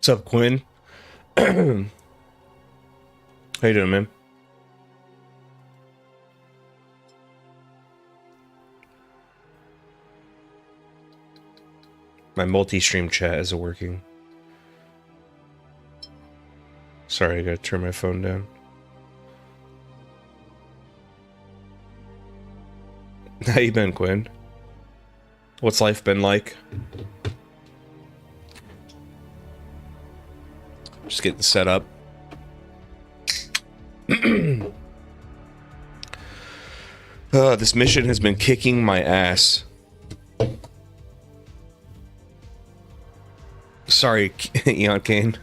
What's up, Quinn? How you doing, man? My multi-stream chat isn't working. Sorry, I gotta turn my phone down. How you been, Quinn? What's life been like? Just getting set up. This mission has been kicking my ass. Sorry, Eon Kane.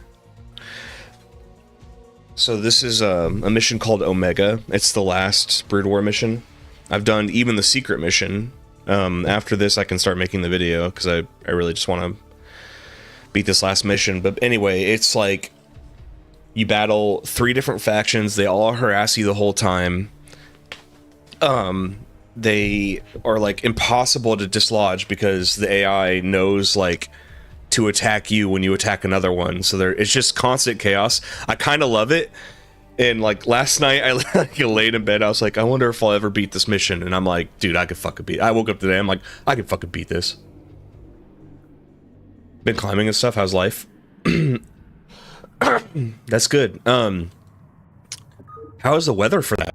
So this is a mission called Omega. It's the last Brood War mission. I've done even the secret mission. After this, I can start making the video, because I really just want to beat this last mission. But anyway, it's like you battle 3 different factions. They all harass you the whole time. They are like impossible to dislodge because the AI knows like to attack you when you attack another one. So it's just constant chaos. I kind of love it. And like last night, I like laid in bed. I was like, I wonder if I'll ever beat this mission. And I'm like, dude, I could fucking beat it. I woke up today. I'm like, I could fucking beat this. Been climbing and stuff. How's life? That's good. How is the weather for that?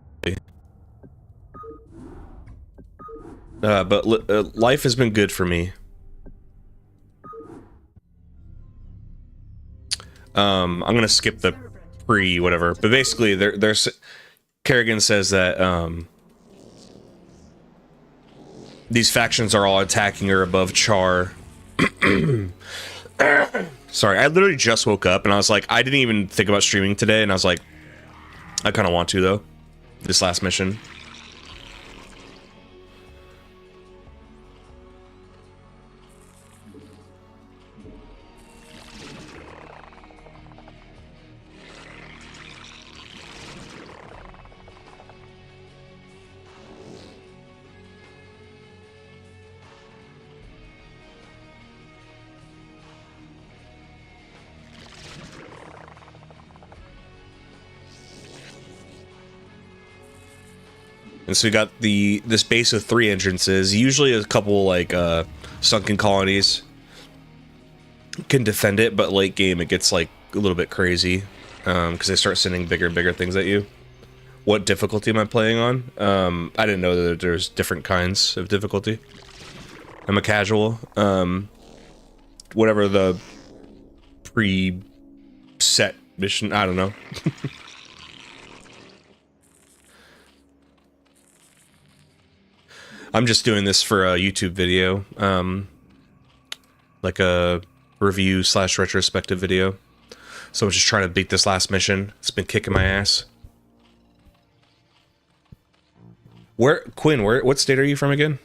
But life has been good for me. I'm gonna skip the whatever, but basically there's Kerrigan says that these factions are all attacking her above Char. Sorry, I literally just woke up and I was like, I didn't even think about streaming today, and I was like, I kind of want to though, this last mission. And so we got this base of 3 entrances. Usually a couple like sunken colonies can defend it, but late game it gets like a little bit crazy because they start sending bigger and bigger things at you. What difficulty am I playing on? I didn't know that there's different kinds of difficulty. I'm a casual. Whatever the pre-set mission, I don't know. I'm just doing this for a YouTube video, like a review / retrospective video. So I'm just trying to beat this last mission. It's been kicking my ass. Quinn, what state are you from again?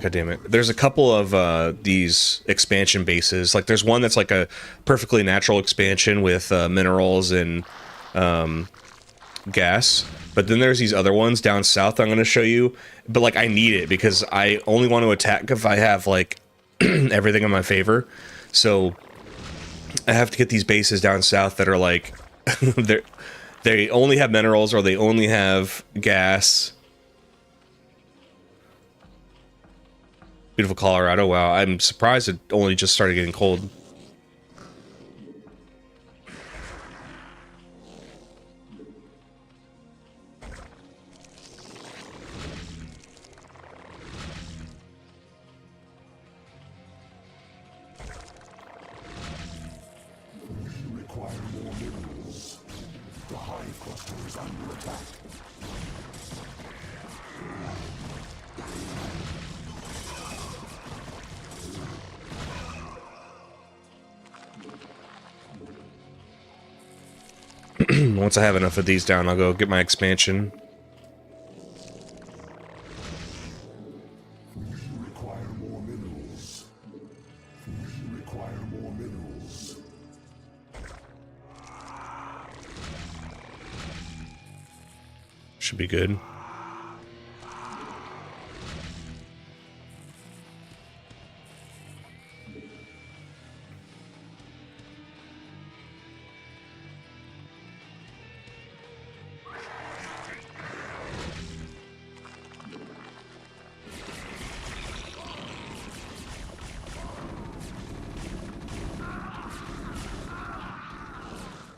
God damn it. There's a couple of these expansion bases. Like there's one that's like a perfectly natural expansion with minerals and gas. But then there's these other ones down south I'm going to show you. But like I need it because I only want to attack if I have like everything in my favor. So I have to get these bases down south that are like they only have minerals or they only have gas. Beautiful Colorado. Wow, I'm surprised it only just started getting cold. We require more minerals. The hive cluster is under attack. Once I have enough of these down, I'll go get my expansion. We require more Should be good.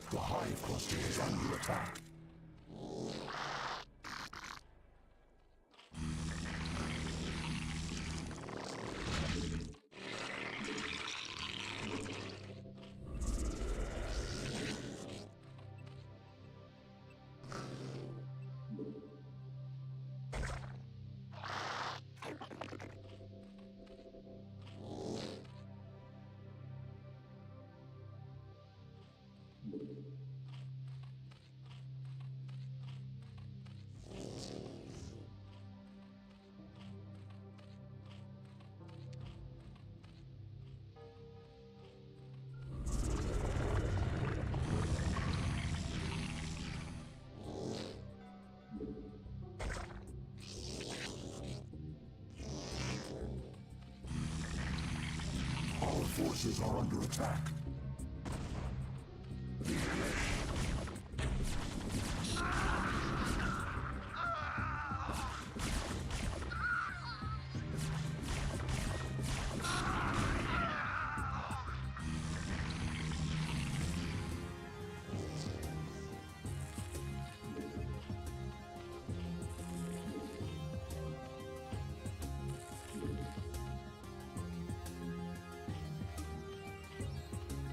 The hive cluster is under attack. Our forces are under attack.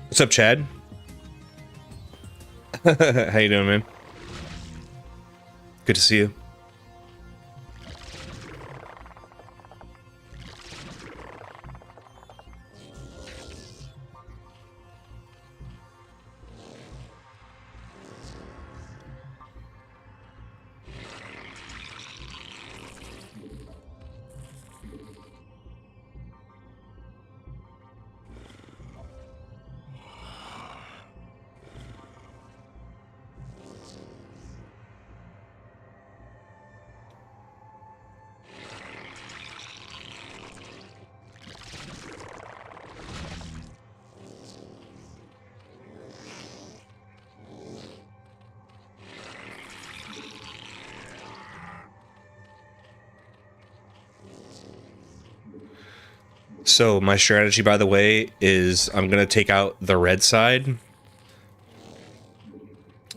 What's up, Chad? How you doing, man? Good to see you. So my strategy, by the way, is I'm gonna take out the red side,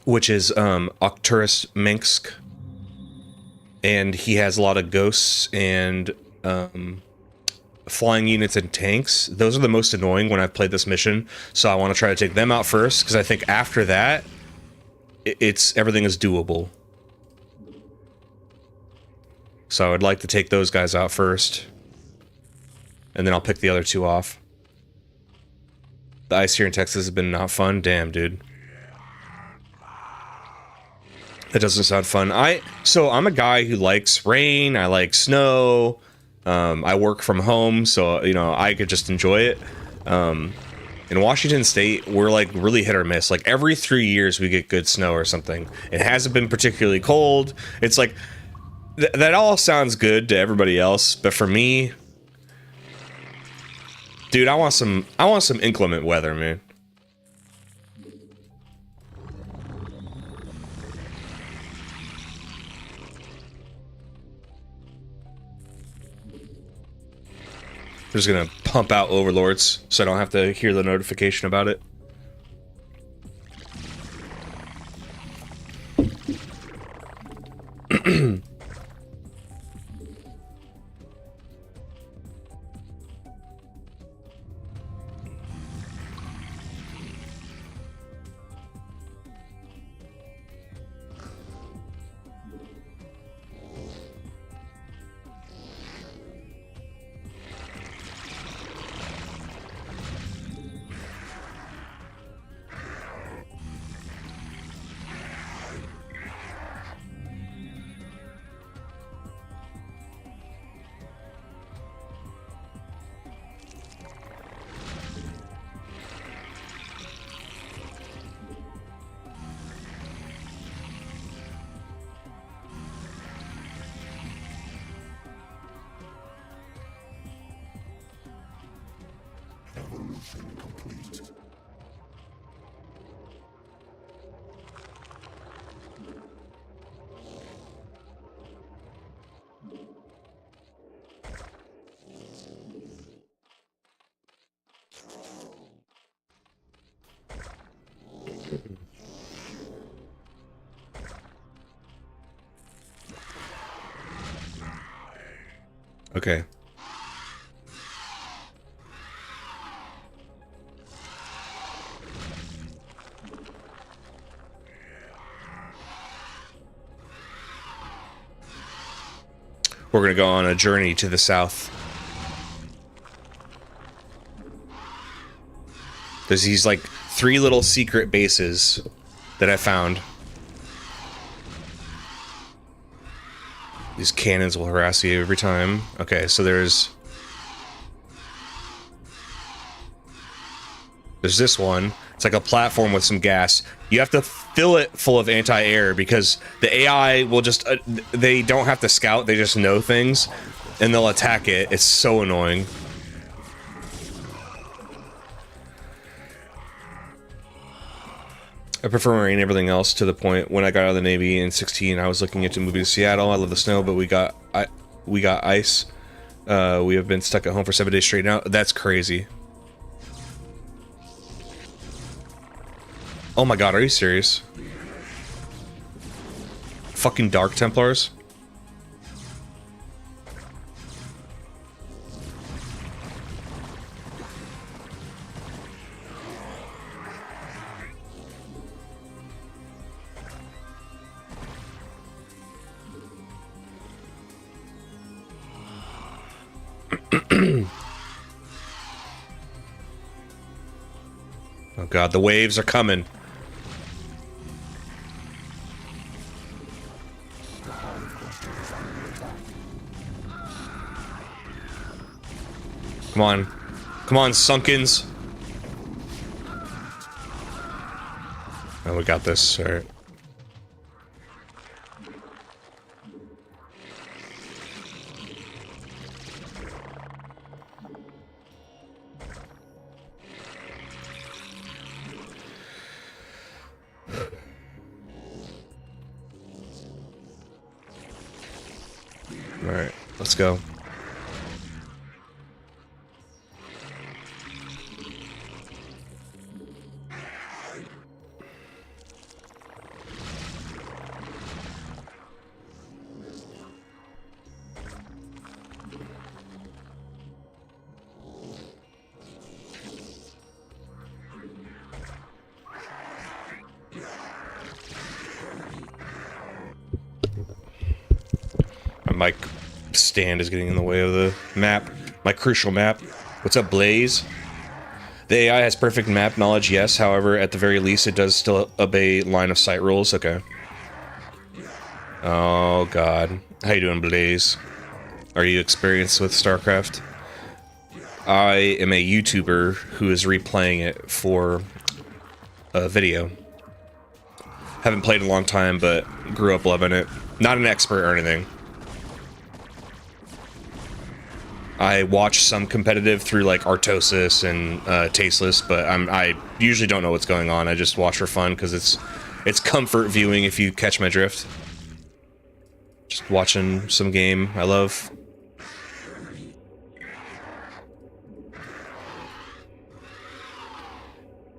which is Arcturus Minsk, and he has a lot of ghosts and flying units and tanks. Those are the most annoying when I've played this mission, so I want to try to take them out first, because I think after that, everything is doable. So I would like to take those guys out first, and then I'll pick the other two off. The ice here in Texas has been not fun. Damn, dude. That doesn't sound fun. So I'm a guy who likes rain. I like snow. I work from home, so, you know, I could just enjoy it. In Washington State, we're like really hit or miss. Like every 3 years we get good snow or something. It hasn't been particularly cold. It's like, that all sounds good to everybody else, but for me, dude, I want some inclement weather, man. I'm just gonna pump out overlords so I don't have to hear the notification about it. complete. Okay. We're gonna go on a journey to the south. There's these like 3 little secret bases that I found. These cannons will harass you every time. Okay, so there's this one. It's like a platform with some gas. You have to fill it full of anti-air because the AI will just they don't have to scout, they just know things and they'll attack it. It's so annoying. I prefer Marine everything else to the point when I got out of the Navy in 16, I was looking into moving to Seattle. I love the snow, but we got ice. We have been stuck at home for 7 days straight now. That's crazy. Oh my god, are you serious? Fucking Dark Templars? Oh god, the waves are coming. Come on. Come on, Sunkens. Oh, we got this. All right. All right, let's go. My mic stand is getting in the way of the map. My crucial map. What's up, Blaze? The AI has perfect map knowledge, yes. However, at the very least, it does still obey line of sight rules. Okay. Oh, God. How you doing, Blaze? Are you experienced with StarCraft? I am a YouTuber who is replaying it for a video. Haven't played in a long time, but grew up loving it. Not an expert or anything. I watch some competitive through like Artosis and Tasteless, but I usually don't know what's going on. I just watch for fun because it's comfort viewing, if you catch my drift. Just watching some game I love.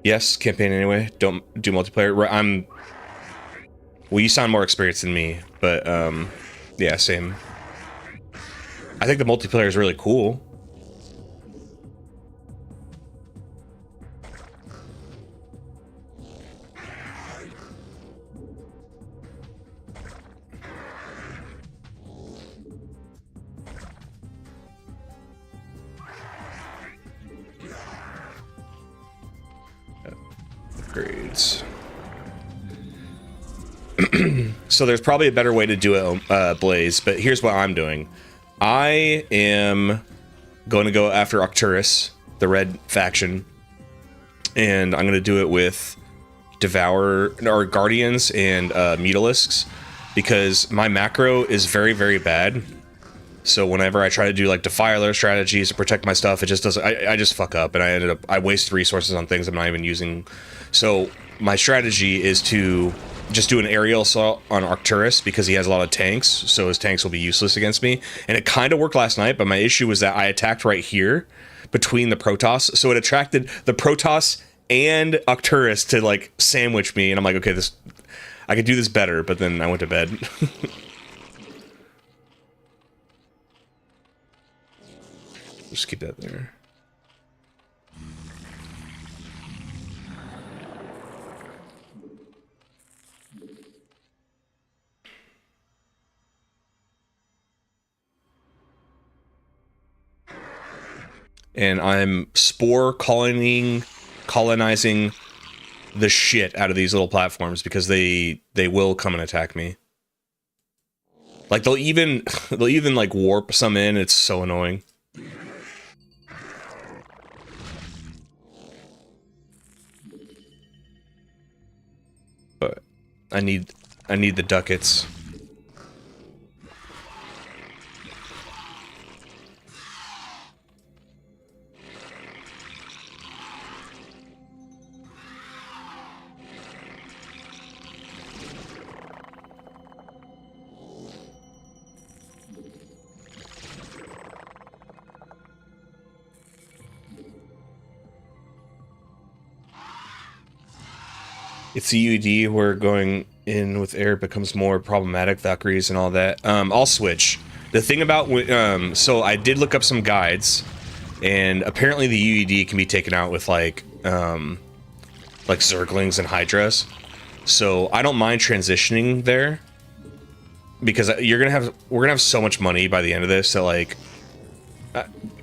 Yes, campaign anyway. Don't do multiplayer. Well, you sound more experienced than me, but yeah, same. I think the multiplayer is really cool. Upgrades. So there's probably a better way to do it, Blaze, but here's what I'm doing. I am going to go after Arcturus, the red faction, and I'm going to do it with Devour, or Guardians and Mutalisks, because my macro is very, very bad. So whenever I try to do like defiler strategies to protect my stuff, it just doesn't. I just fuck up, and I waste resources on things I'm not even using. So my strategy is to just do an aerial assault on Arcturus because he has a lot of tanks, so his tanks will be useless against me. And it kind of worked last night, but my issue was that I attacked right here between the Protoss, so it attracted the Protoss and Arcturus to like sandwich me, and I'm like, okay, I could do this better, but then I went to bed. Just keep that there. And I'm spore colonizing the shit out of these little platforms because they will come and attack me. Like they'll even like warp some in. It's so annoying. But I need the ducats. It's the UED where going in with air becomes more problematic, Valkyries and all that. I'll switch. The thing about, so I did look up some guides, and apparently the UED can be taken out with like Zerglings and Hydras. So I don't mind transitioning there, because we're gonna have so much money by the end of this that like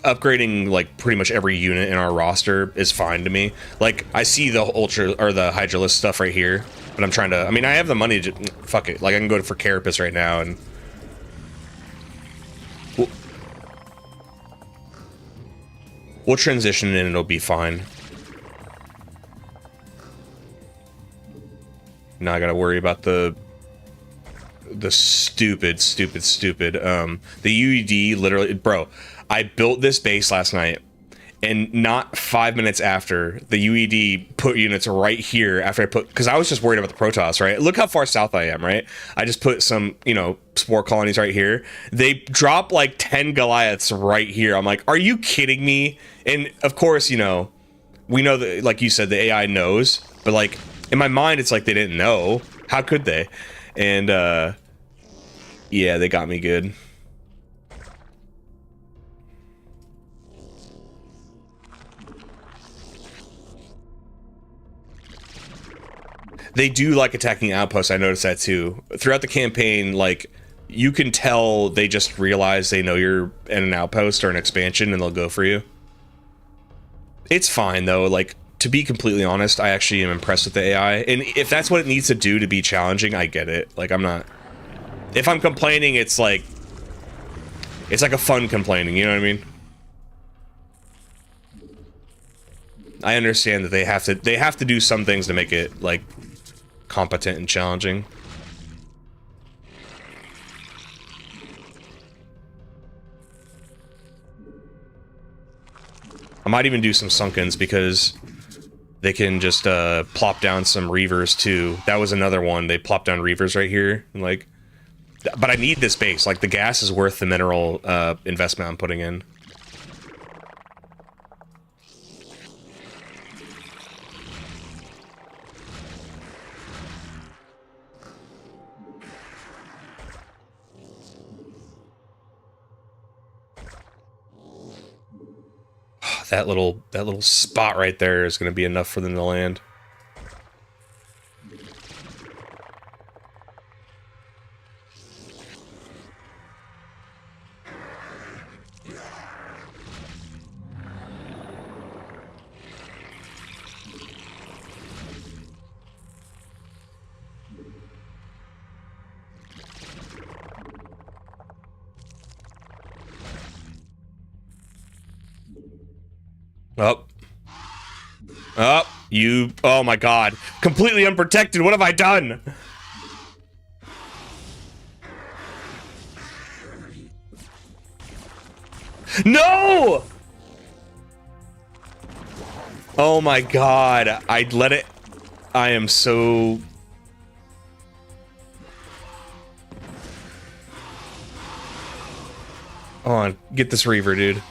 upgrading like pretty much every unit in our roster is fine to me. Like I see the Ultra or the Hydralisk stuff right here, but I'm trying to. I mean, I have the money to fuck it. Like I can go for Carapace right now and. We'll transition in and it'll be fine. Now I gotta worry about the stupid. The UED literally, bro. I built this base last night, and not 5 minutes after, the UED put units right here after I put, because I was just worried about the Protoss, right? Look how far south I am, right? I just put some, spore colonies right here. They drop like 10 Goliaths right here. I'm like, are you kidding me? And of course, we know that, like you said, the AI knows, but like in my mind, it's like they didn't know. How could they? And yeah, they got me good. They do like attacking outposts. I noticed that too. Throughout the campaign, like, you can tell they just realize they know you're in an outpost or an expansion and they'll go for you. It's fine though. Like, to be completely honest, I actually am impressed with the AI. And if that's what it needs to do to be challenging, I get it. Like, I'm not... If I'm complaining, it's like a fun complaining, you know what I mean? I understand that they have to do some things to make it, like, competent and challenging. I might even do some Sunkens because they can just plop down some Reavers too. That was another one. They plop down Reavers right here. And like, but I need this base. Like, the gas is worth the mineral investment I'm putting in. That little spot right there is going to be enough for them to land. Oh my god. Completely unprotected. What have I done? No! Oh my god, I'd let it. I am so. Hold on, get this Reaver, dude.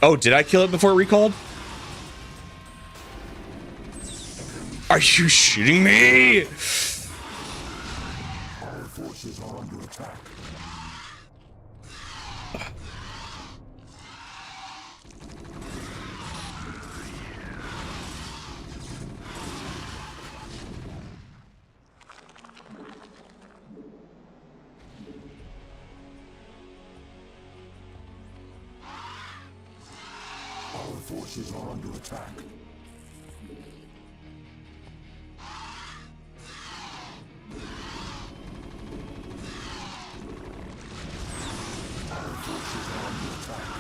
Oh, did I kill it before it recalled? Are you shitting me? Our forces are under attack. Our forces are under attack. Our forces are under attack.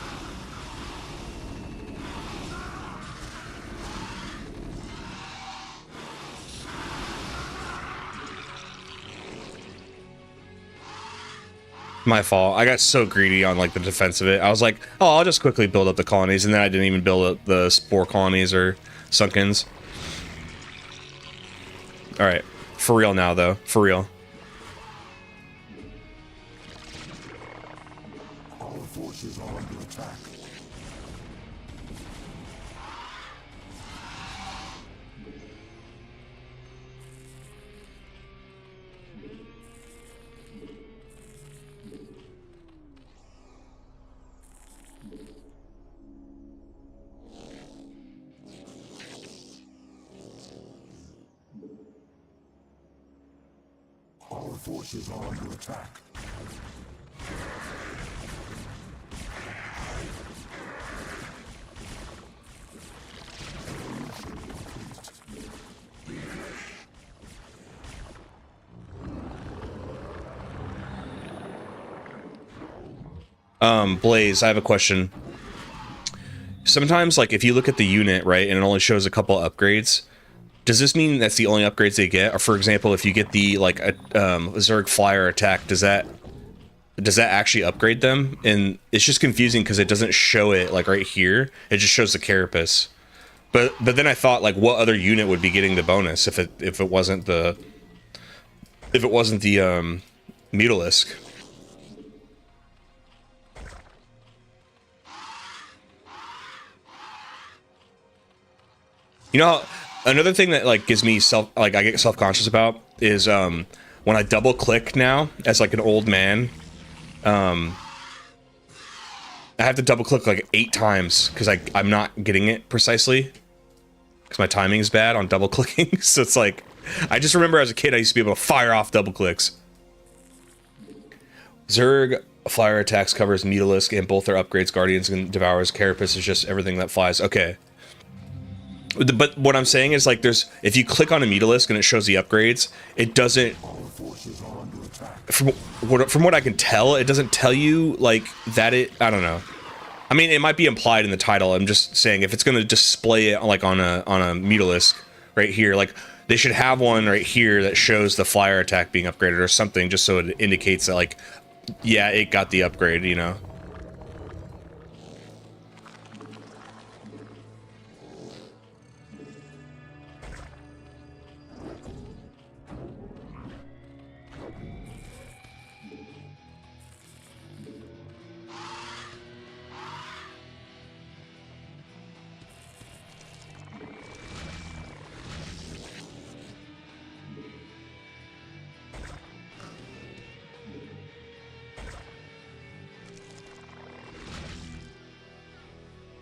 My fault. I got so greedy on like the defense of it. I was like, oh, I'll just quickly build up the colonies, and then I didn't even build up the spore colonies or sunkens. All right, for real now though, for real. Our forces are under attack. Our forces are under attack. Blaze, I have a question. Sometimes, like, if you look at the unit, right, and it only shows a couple upgrades, does this mean that's the only upgrades they get? Or, for example, if you get the, like, a Zerg Flyer attack, does that actually upgrade them? And it's just confusing because it doesn't show it, like, right here. It just shows the Carapace. But then I thought, like, what other unit would be getting the bonus if it wasn't the Mutalisk? You know, another thing that like gives me I get self-conscious about is when I double click now as like an old man, I have to double click like 8 times because I'm not getting it precisely because my timing is bad on double clicking. So it's like, I just remember as a kid I used to be able to fire off double clicks. Zerg Flyer attacks covers Mutalisk and both their upgrades, Guardians and Devourers. Carapace is just everything that flies. Okay. But what I'm saying is, like, if you click on a Mutalisk and it shows the upgrades, it doesn't. Our forces are under attack. From what I can tell, it doesn't tell you like that. I don't know. I mean, it might be implied in the title. I'm just saying if it's going to display it like on a Mutalisk right here, like they should have one right here that shows the flyer attack being upgraded or something, just so it indicates that like, yeah, it got the upgrade. You know.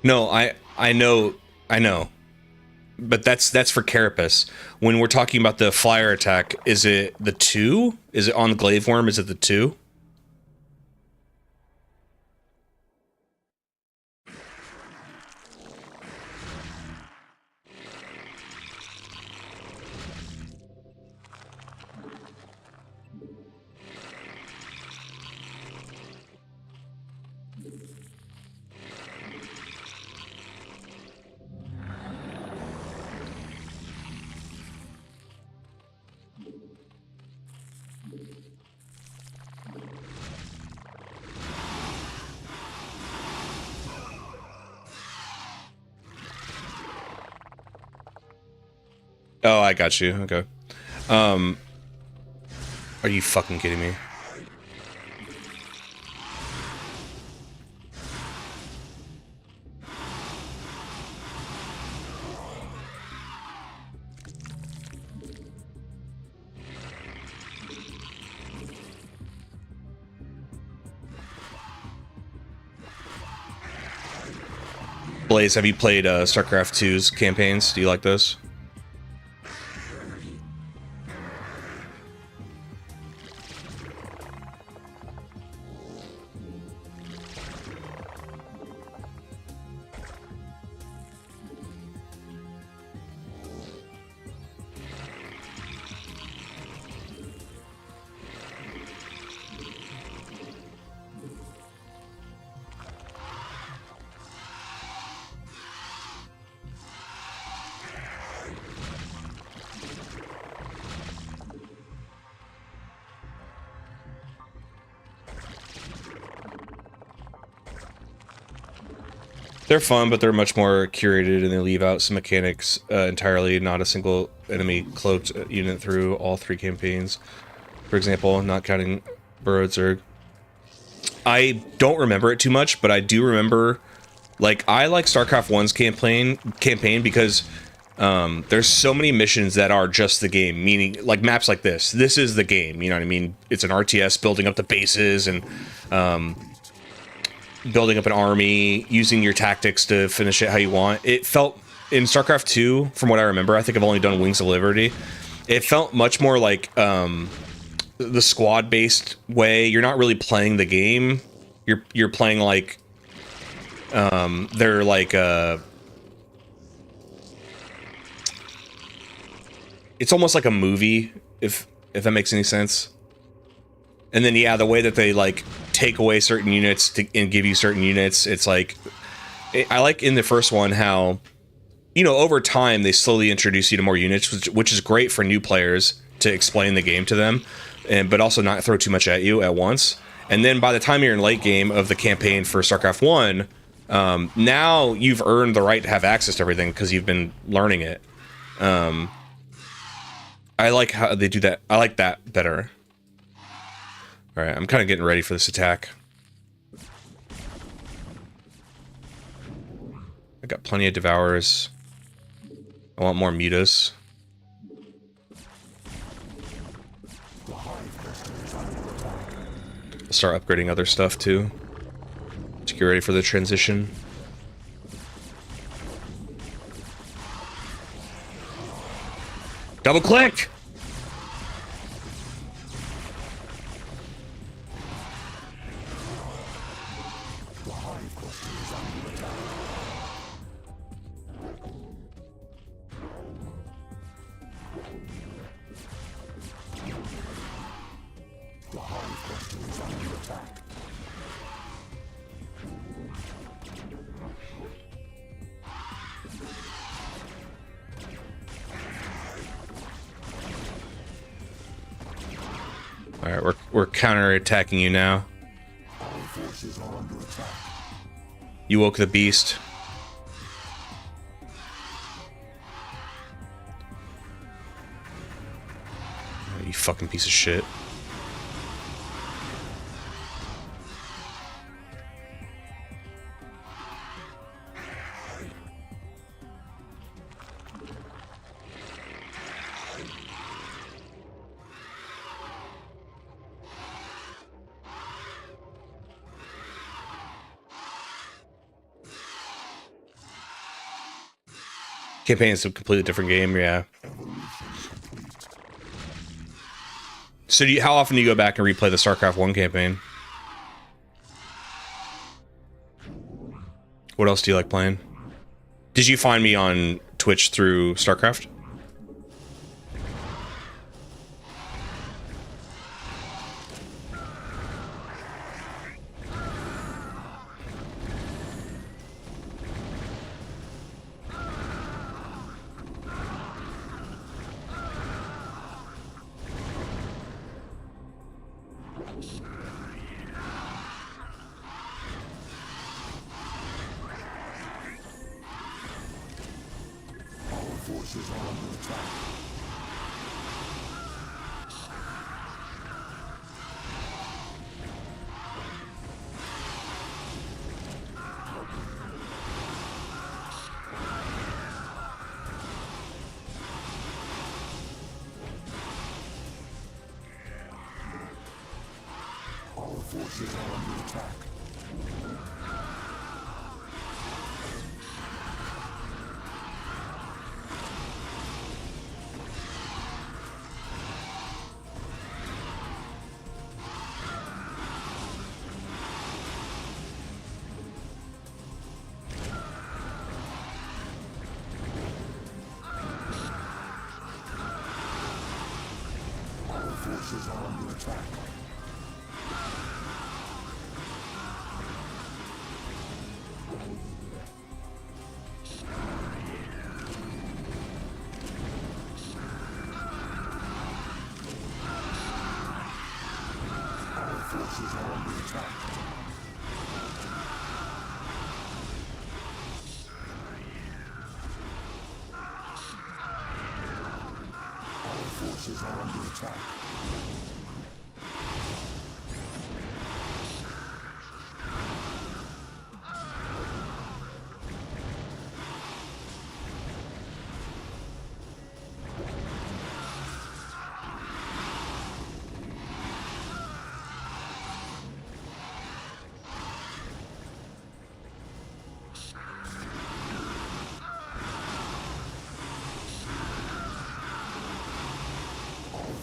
No, I know, but that's for Carapace. When we're talking about the flyer attack, is it the 2? Is it on the Glaive Worm? Is it the 2? Oh, I got you. Okay. Are you fucking kidding me? Blaze, have you played StarCraft 2's campaigns? Do you like those? They're fun, but they're much more curated, and they leave out some mechanics entirely. Not a single enemy cloaked unit through all 3 campaigns. For example, not counting Burrow-Zerg. I don't remember it too much, but I do remember, like, I like StarCraft 1's campaign because there's so many missions that are just the game, meaning, like, maps like this. This is the game, you know what I mean? It's an RTS, building up the bases, and building up an army, using your tactics to finish it how you want. It felt, in StarCraft 2, from what I remember, I think I've only done Wings of Liberty, it felt much more like the squad-based way. You're not really playing the game. You're playing like they're like it's almost like a movie, if that makes any sense. And then, yeah, the way that they, like, take away certain units and give you certain units, it's like... I like in the first one how, you know, over time, they slowly introduce you to more units, which is great for new players to explain the game to them, but also not throw too much at you at once. And then by the time you're in late game of the campaign for StarCraft 1, now you've earned the right to have access to everything because you've been learning it. I like how they do that. I like that better. All right, I'm kind of getting ready for this attack. I got plenty of Devourers. I want more Mutas. I'll start upgrading other stuff too, to get ready for the transition. Double click! Alright, we're counter-attacking you now. You woke the beast. Oh, you fucking piece of shit. Campaign is a completely different game, yeah. So how often do you go back and replay the StarCraft 1 campaign? What else do you like playing? Did you find me on Twitch through StarCraft? Forces are Forces are under attack. Forces are under attack. Our forces are under attack. Our forces are under attack.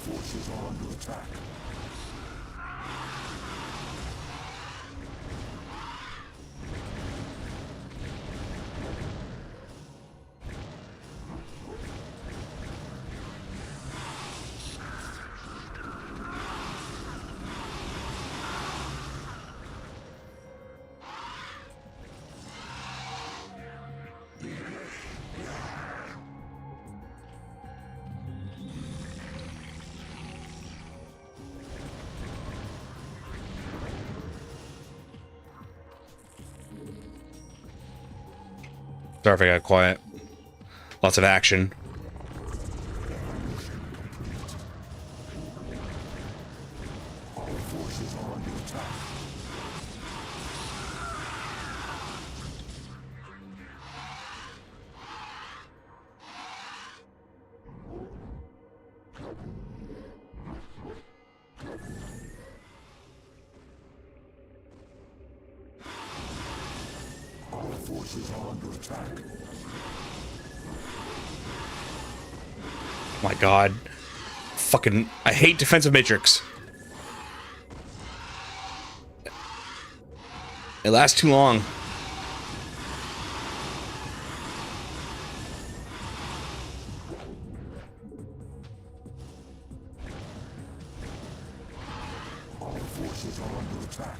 Forces are under attack. Sorry if I got quiet. Lots of action. Our forces are under attack. Our forces are under attack. My god. Fucking, I hate defensive matrix. It lasts too long. Our forces are under attack.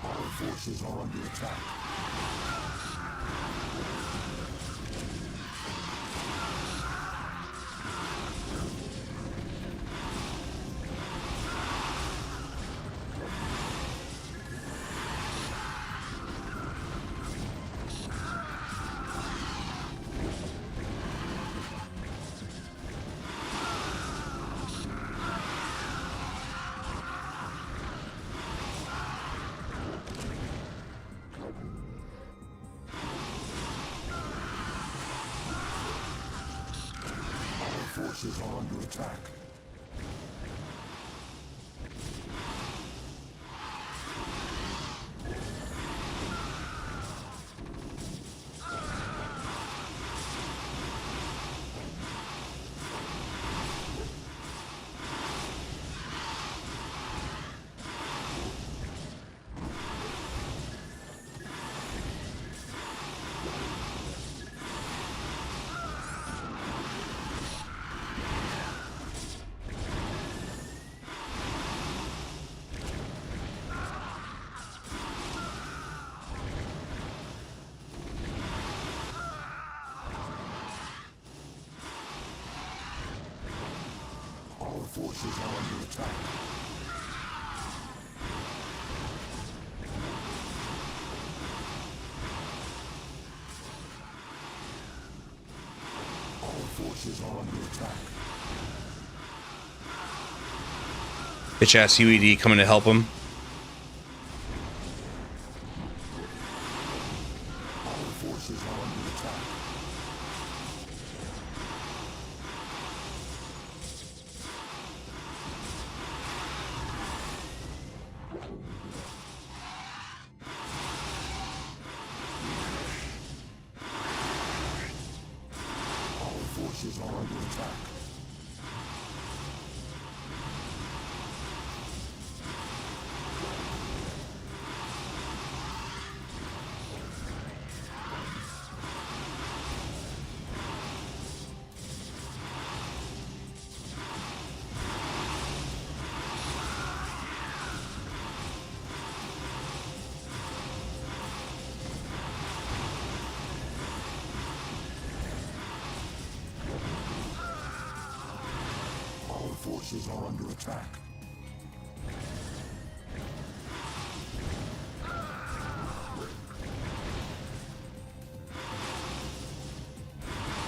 Our forces are under attack. Forces are under attack. Our forces are under attack. Our forces are under attack. Bitch ass UED coming to help him. Our forces are under attack. forces are under attack. Our forces are under attack.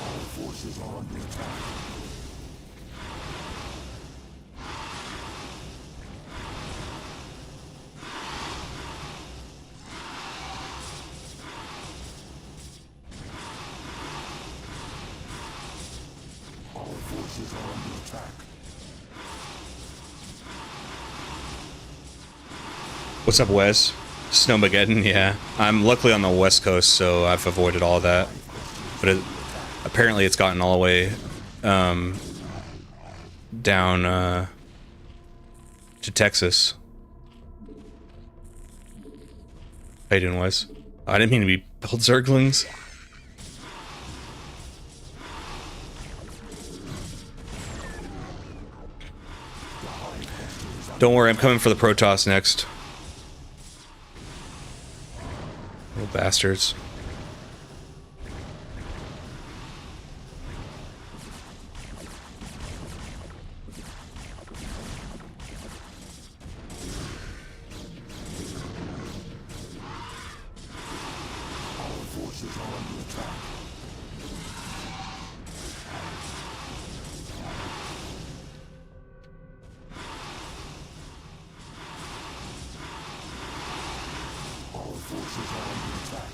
Our forces are under attack. Our forces are under attack. What's up, Wes? Snowmageddon, yeah. I'm luckily on the west coast, so I've avoided all that. But apparently it's gotten all the way down to Texas. How you doing, Wes? I didn't mean to be build zerglings. Don't worry, I'm coming for the Protoss next. Little bastards. Our forces are under attack. Our forces are under attack.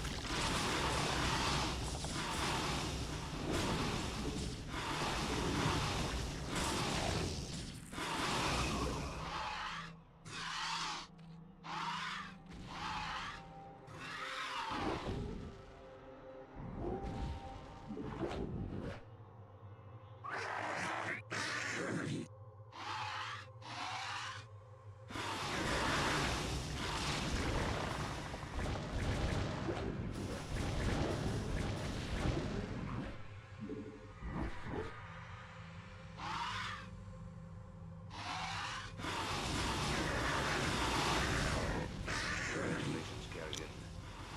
Congratulations, Kerrigan.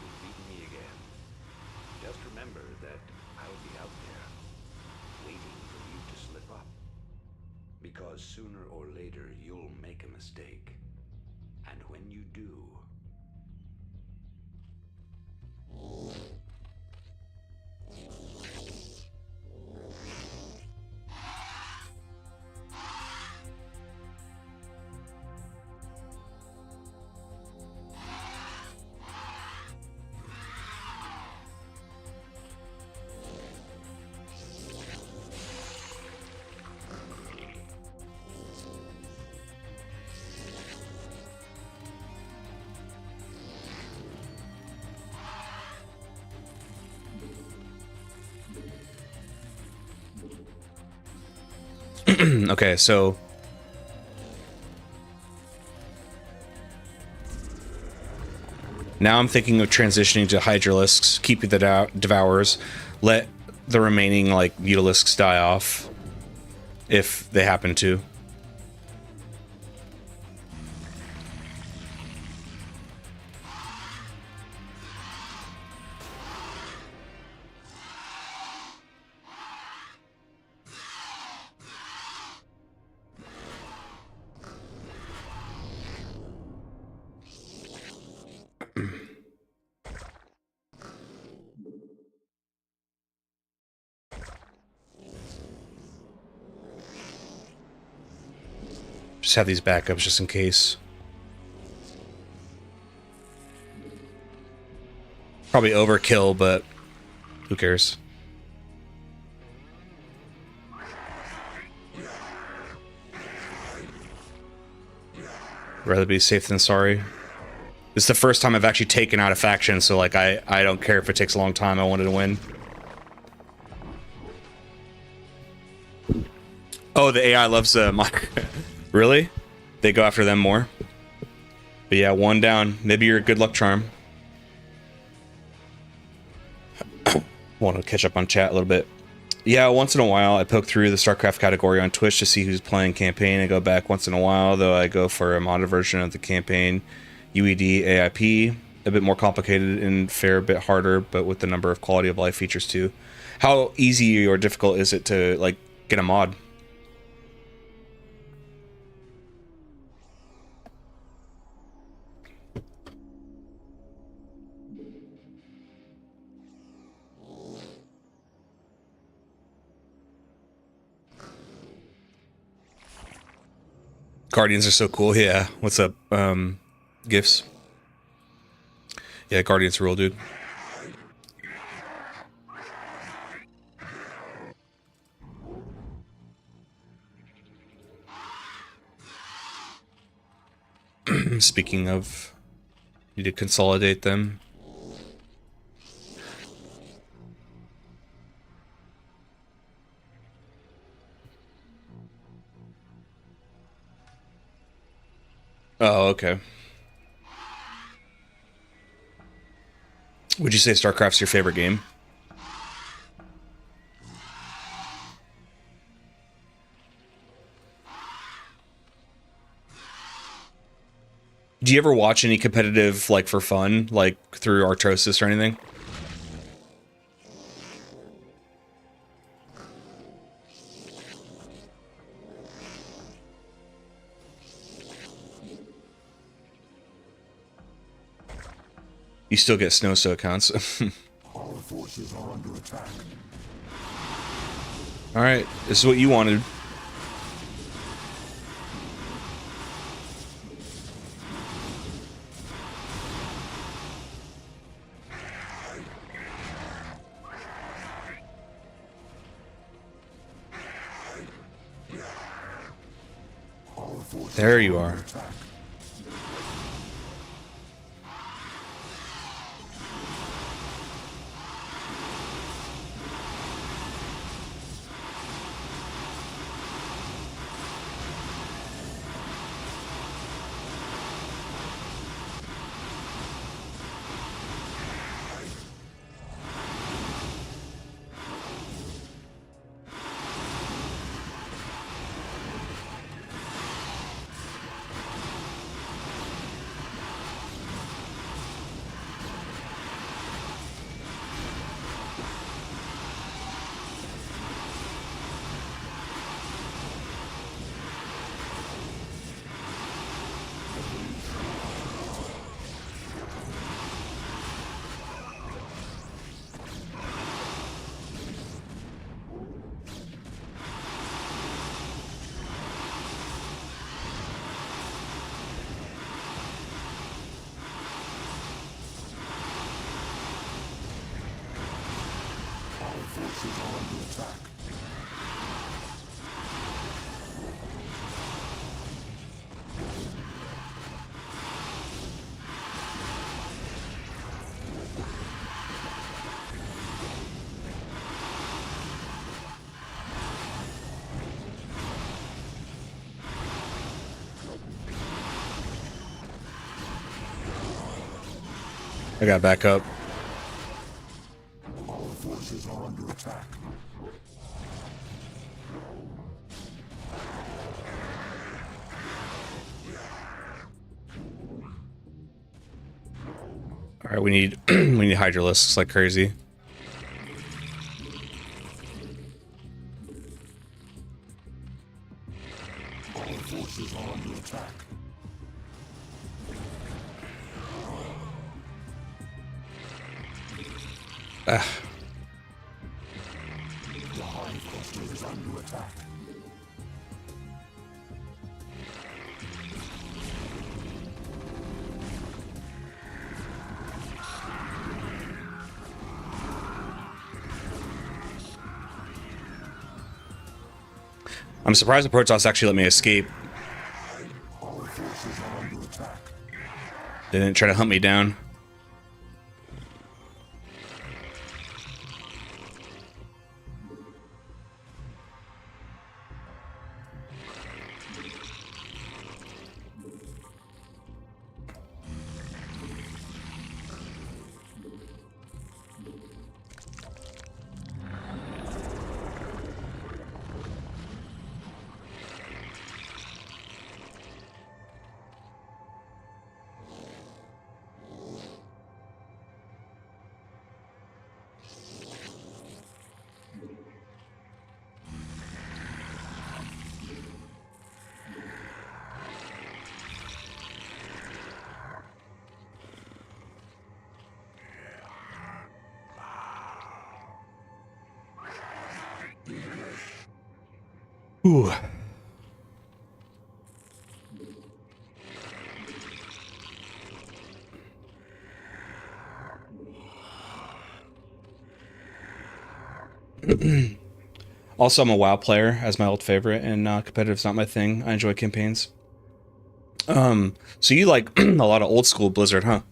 You've beaten me again. Just remember that I'll be out there, waiting for you to slip up. Because sooner or later you'll make a mistake. And when you do... Okay, so now I'm thinking of transitioning to Hydralisks, keeping the Devourers, let the remaining, like, Mutalisks die off, if they happen to. Just have these backups just in case. Probably overkill, but who cares? Rather be safe than sorry. This is the first time I've actually taken out a faction, so like I don't care if it takes a long time. I wanted to win. Oh, the AI loves really? They go after them more? But yeah, one down. Maybe you're a good luck charm. Want to catch up on chat a little bit. Yeah, once in a while I poke through the StarCraft category on Twitch to see who's playing campaign. I go back once in a while, though I go for a modded version of the campaign. UED AIP, a bit more complicated and fair, a bit harder, but with the number of quality of life features too. How easy or difficult is it to like get a mod? Guardians are so cool. Yeah. What's up? Gifts. Yeah, Guardians rule, dude. Speaking of, need to consolidate them. Oh, okay. Would you say StarCraft's your favorite game? Do you ever watch any competitive, like, for fun, like, through Arthrosis or anything? You still get Snowso accounts. Our forces are under attack. Alright, this is what you wanted. There you are. I got back up. Our forces are under attack. All right, we need we need Hydralisks like crazy. Our forces are under attack. The hive cluster is under attack. I'm surprised the Protoss actually let me escape. Our forces are under attack. They didn't try to hunt me down. Ooh. Also, I'm a WoW player as my old favorite, and competitive's not my thing. I enjoy campaigns. So you like a lot of old school Blizzard, huh?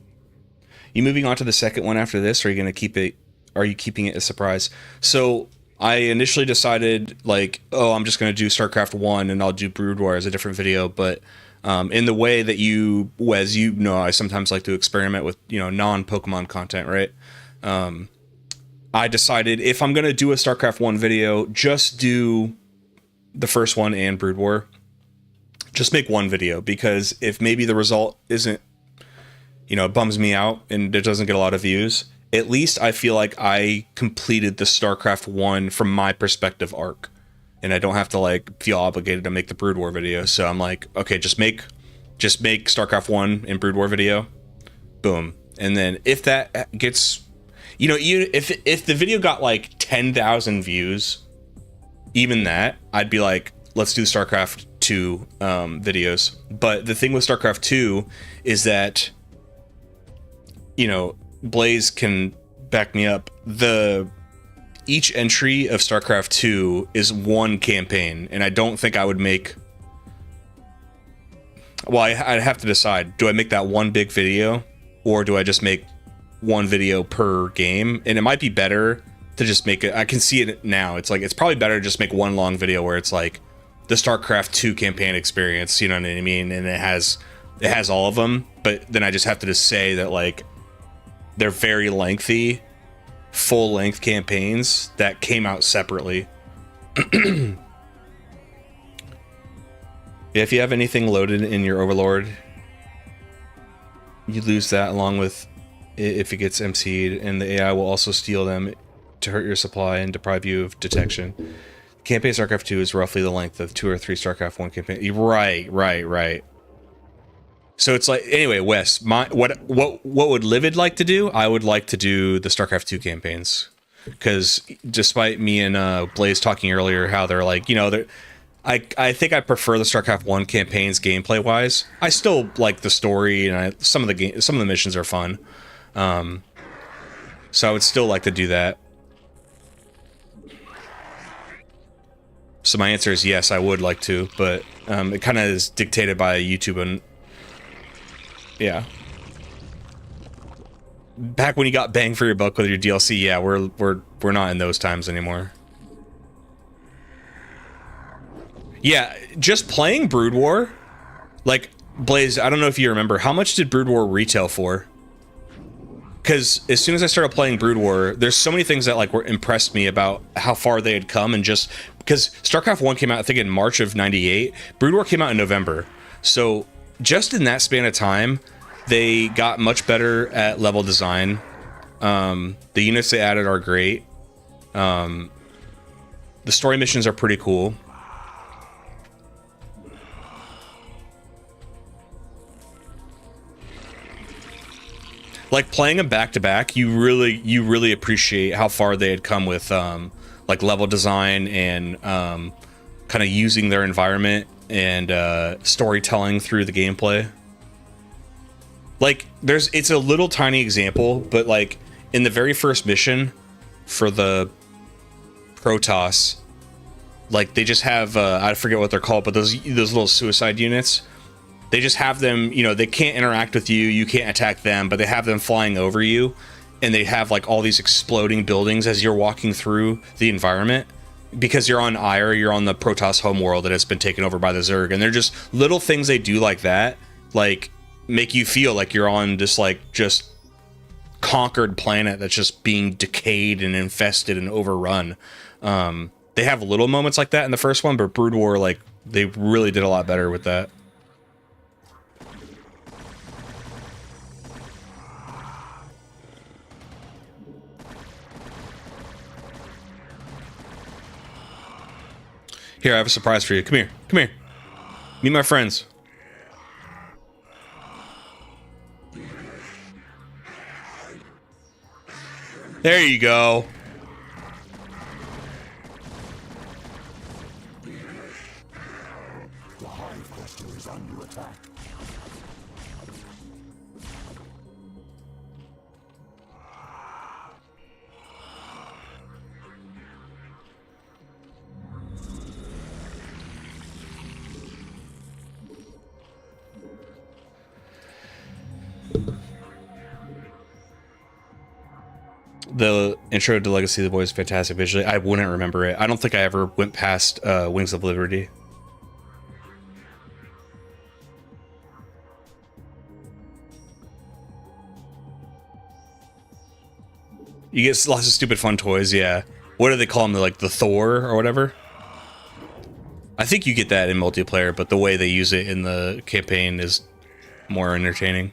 You moving on to the second one after this, or are you gonna keep it? Are you keeping it a surprise? So I initially decided like, oh, I'm just gonna do StarCraft 1 and I'll do Brood War as a different video, but in the way that you, Wes, you know, I sometimes like to experiment with, you know, non-Pokemon content, right? I decided if I'm going to do a StarCraft 1 video, just do the first one and Brood War. Just make one video, because if maybe the result isn't, you know, it bums me out and it doesn't get a lot of views, at least I feel like I completed the StarCraft 1 from my perspective arc. And I don't have to like feel obligated to make the Brood War video. So I'm like, okay, just make StarCraft 1 and Brood War video. Boom. And then if that gets, you know, if the video got like 10,000 views, even that, I'd be like, let's do StarCraft 2 videos. But the thing with StarCraft 2 is that, you know, Blaze can back me up. Each entry of StarCraft 2 is one campaign, and I don't think I would make. Well, I'd have to decide: do I make that one big video, or do I just make one video per game? And it might be better to just make it. I can see it now. It's like, it's probably better to just make one long video where it's like the StarCraft 2 campaign experience, you know what I mean? And it has all of them, but then I just have to just say that like they're very lengthy, full-length campaigns that came out separately. If you have anything loaded in your Overlord, you lose that along with if it gets MC'd, and the AI will also steal them to hurt your supply and deprive you of detection. Campaign StarCraft 2 is roughly the length of 2 or 3 StarCraft 1 campaign. Right. So it's like, anyway, Wes, what would Livid like to do? I would like to do the StarCraft 2 campaigns, because despite me and Blaze talking earlier how they're like, you know, I think I prefer the StarCraft 1 campaigns gameplay wise. I still like the story, and some of the missions are fun. So I would still like to do that. So my answer is yes, I would like to, but it kind of is dictated by YouTube and yeah. Back when you got bang for your buck with your DLC, yeah, we're not in those times anymore. Yeah, just playing Brood War, like Blaze, I don't know if you remember, how much did Brood War retail for? Because as soon as I started playing Brood War, there's so many things that like were impressed me about how far they had come, and just because StarCraft 1 came out, I think, in March of '98, Brood War came out in November. So just in that span of time, they got much better at level design. The units they added are great. The story missions are pretty cool. Like playing them back to back, you really appreciate how far they had come with like level design and kind of using their environment and storytelling through the gameplay. Like it's a little tiny example, but like in the very first mission for the Protoss, like they just have I forget what they're called, but those little suicide units. They just have them, you know, they can't interact with you, you can't attack them, but they have them flying over you, and they have like all these exploding buildings as you're walking through the environment, because you're on Ire, you're on the Protoss homeworld that has been taken over by the Zerg, and they're just little things they do like that, like make you feel like you're on this like just conquered planet that's just being decayed and infested and overrun. They have little moments like that in the first one, but Brood War, like they really did a lot better with that. Here, I have a surprise for you. Come here. Come here. Meet my friends. There you go. The intro to Legacy of the Void is fantastic visually. I wouldn't remember it. I don't think I ever went past Wings of Liberty. You get lots of stupid fun toys, yeah. What do they call them? Like the Thor or whatever? I think you get that in multiplayer, but the way they use it in the campaign is more entertaining.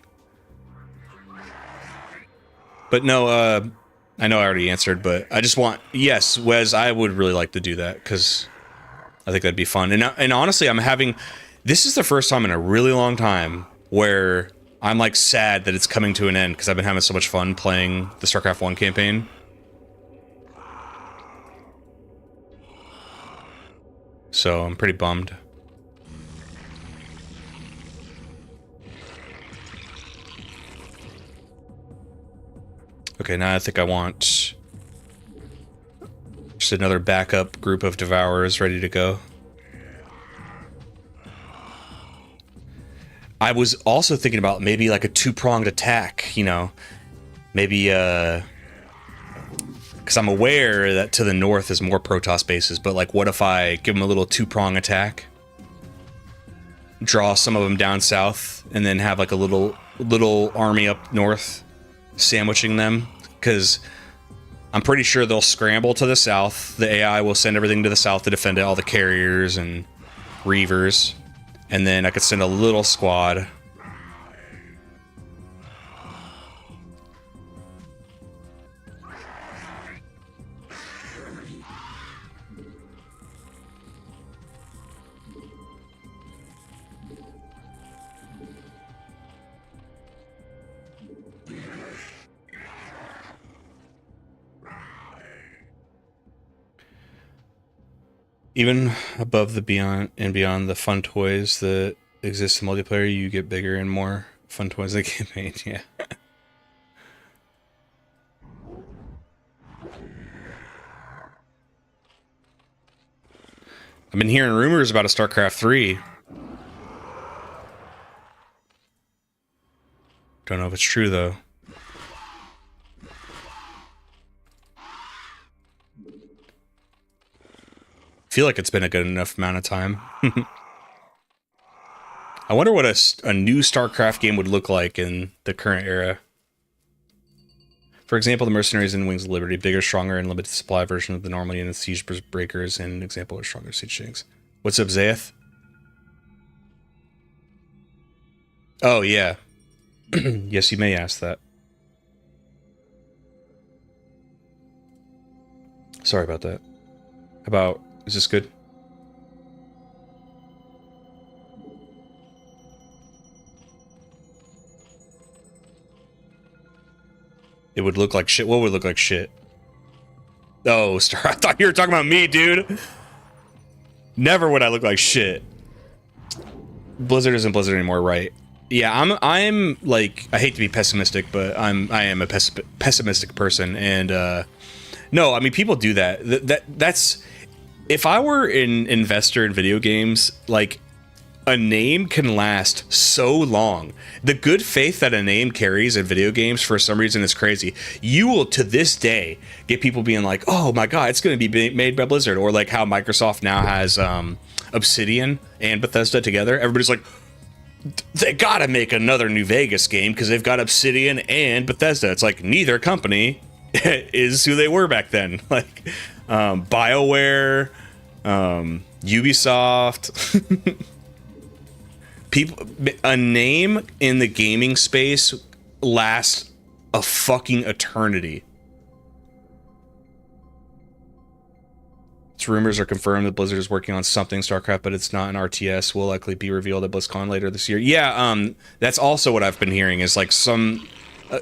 But no, I know I already answered, but I just want... Yes, Wes, I would really like to do that, because I think that'd be fun. And honestly, I'm having... This is the first time in a really long time where I'm, like, sad that it's coming to an end, because I've been having so much fun playing the StarCraft 1 campaign. So I'm pretty bummed. Okay, now I think I want just another backup group of Devourers ready to go. I was also thinking about maybe like a two-pronged attack, you know. Maybe, because I'm aware that to the north is more Protoss bases, but like what if I give them a little two-prong attack? Draw some of them down south, and then have like a little army up north sandwiching them, because I'm pretty sure they'll scramble to the south. The AI will send everything to the south to defend it, all the carriers and reavers, and then I could send a little squad. Even above the beyond the fun toys that exist in multiplayer, you get bigger and more fun toys that get made, yeah. I've been hearing rumors about a StarCraft 3. Don't know if it's true, though. Feel like it's been a good enough amount of time. I wonder what a new StarCraft game would look like in the current era. For example, the Mercenaries in Wings of Liberty, bigger, stronger, and limited supply version of the normal unit Siege Breakers, and an example of stronger Siege Tanks. What's up, Zayeth? Oh, yeah. Yes, you may ask that. Sorry about that. About... Is this good? It would look like shit. What would look like shit? Oh, Star, I thought you were talking about me, dude. Never would I look like shit. Blizzard isn't Blizzard anymore, right? Yeah, I'm like, I hate to be pessimistic, but I am a pessimistic person, and no, I mean people do that. That's if I were an investor in video games, like, a name can last so long. The good faith that a name carries in video games, for some reason, is crazy. You will, to this day, get people being like, oh my god, it's going to be made by Blizzard. Or like how Microsoft now has Obsidian and Bethesda together. Everybody's like, they gotta make another New Vegas game because they've got Obsidian and Bethesda. It's like, neither company is who they were back then. Like, BioWare, Ubisoft. People, a name in the gaming space lasts a fucking eternity. Its rumors are confirmed that Blizzard is working on something StarCraft, but it's not an RTS. Will likely be revealed at BlizzCon later this year. Yeah, that's also what I've been hearing, is like some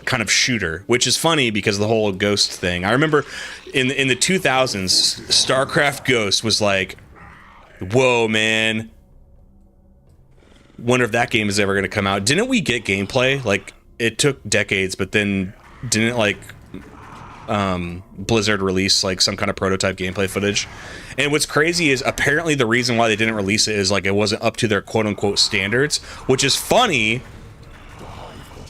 kind of shooter, which is funny because the whole Ghost thing. I remember in the 2000s, StarCraft Ghost was like, whoa, man. Wonder if that game is ever going to come out. Didn't we get gameplay? Like, it took decades, but then didn't, like, Blizzard release, like, some kind of prototype gameplay footage? And what's crazy is apparently the reason why they didn't release it is, like, it wasn't up to their quote-unquote standards, which is funny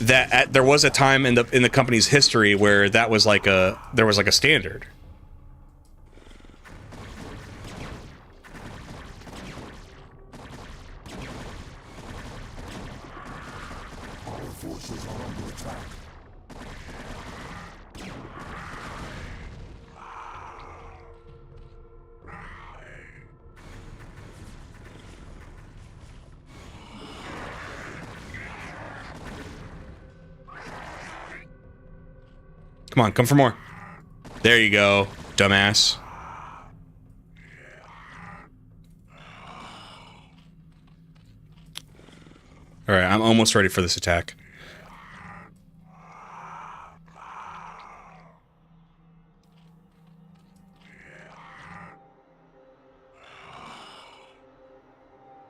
that there was a time in the company's history where that was like there was like a standard. Our forces are under attack. Come on, come for more. There you go, dumbass. All right, I'm almost ready for this attack.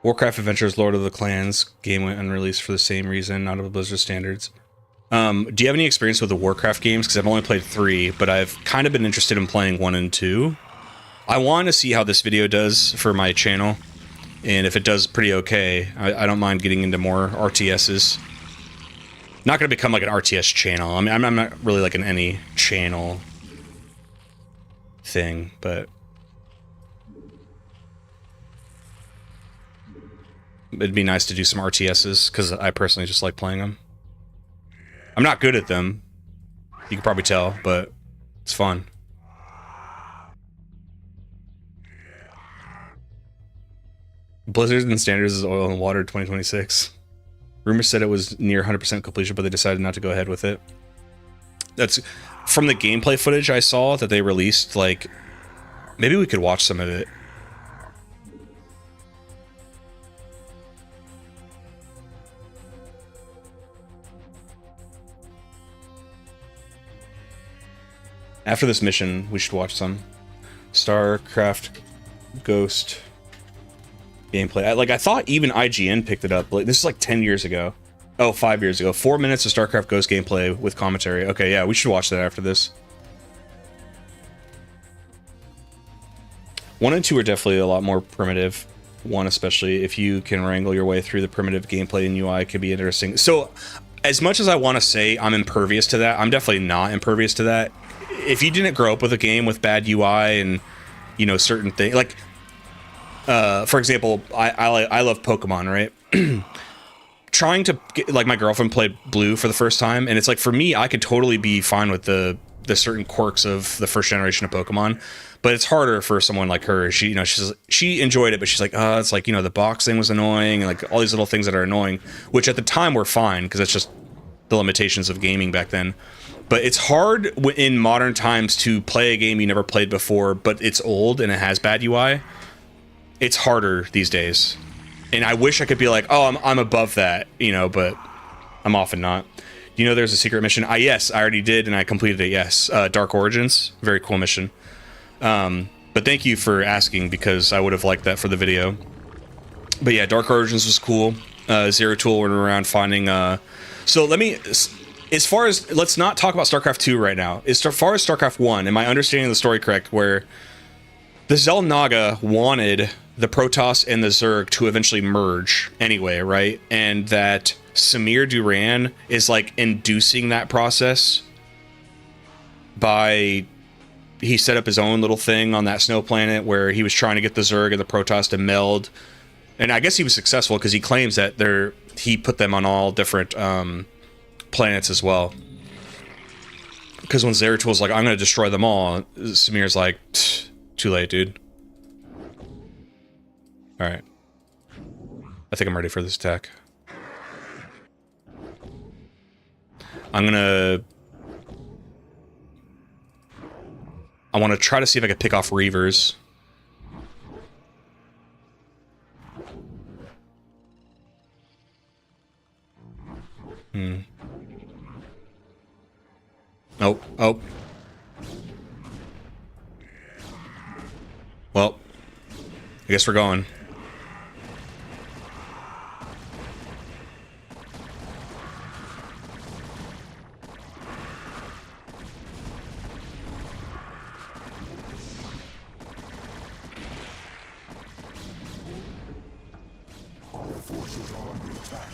Warcraft Adventures Lord of the Clans game went unreleased for the same reason, not of Blizzard standards. Do you have any experience with the Warcraft games? Because I've only played 3, but I've kind of been interested in playing 1 and 2. I want to see how this video does for my channel, and if it does pretty okay, I don't mind getting into more RTSs. Not going to become like an RTS channel. I mean, I'm not really like an any channel thing, but it'd be nice to do some RTSs, because I personally just like playing them. I'm not good at them. You can probably tell, but it's fun. Blizzard and Standards is Oil and Water 2026. Rumors said it was near 100% completion, but they decided not to go ahead with it. That's from the gameplay footage I saw that they released. Like, maybe we could watch some of it. After this mission, we should watch some StarCraft Ghost gameplay. I thought even IGN picked it up. Like, this is like 10 years ago. Oh, 5 years ago. 4 minutes of StarCraft Ghost gameplay with commentary. Okay, yeah, we should watch that after this. 1 and 2 are definitely a lot more primitive. 1 especially, if you can wrangle your way through the primitive gameplay and UI, could be interesting. So, as much as I want to say I'm impervious to that, I'm definitely not impervious to that. If you didn't grow up with a game with bad UI and, you know, certain things, like, for example, I love Pokemon, right? Trying to get, like, my girlfriend played Blue for the first time, and it's like, for me, I could totally be fine with the certain quirks of the first generation of Pokemon, but it's harder for someone like her. She, you know, she enjoyed it, but she's like, it's like, you know, the box thing was annoying, and like all these little things that are annoying, which at the time were fine because it's just the limitations of gaming back then. But it's hard in modern times to play a game you never played before, but it's old and it has bad UI. It's harder these days. And I wish I could be like, oh, I'm above that, you know, but I'm often not. You know, there's a secret mission. Yes, I already did, and I completed it, yes. Dark Origins, very cool mission. But thank you for asking, because I would have liked that for the video. But yeah, Dark Origins was cool. Zeratul went around finding... So let me... As far as, let's not talk about StarCraft 2 right now. As far as StarCraft 1, am I understanding the story correct, where the Xel'Naga wanted the Protoss and the Zerg to eventually merge anyway, right? And that Samir Duran is like inducing that process by, he set up his own little thing on that snow planet where he was trying to get the Zerg and the Protoss to meld. And I guess he was successful because he claims that he put them on all different planets as well. Because when Zeratul's like, I'm going to destroy them all, Samir's like, too late, dude. Alright. I think I'm ready for this attack. I want to try to see if I can pick off Reavers. Oh. Well, I guess we're going. Our forces are under attack.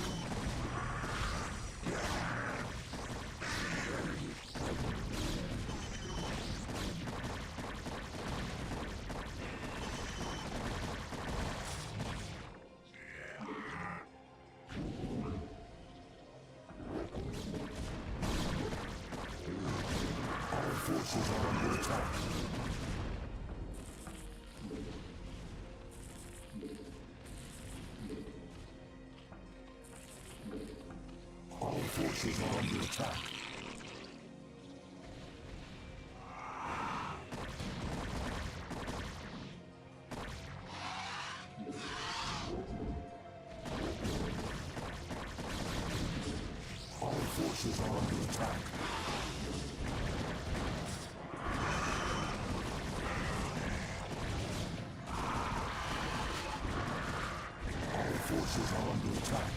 attack. All forces are under attack. All forces are under attack. All forces are under attack.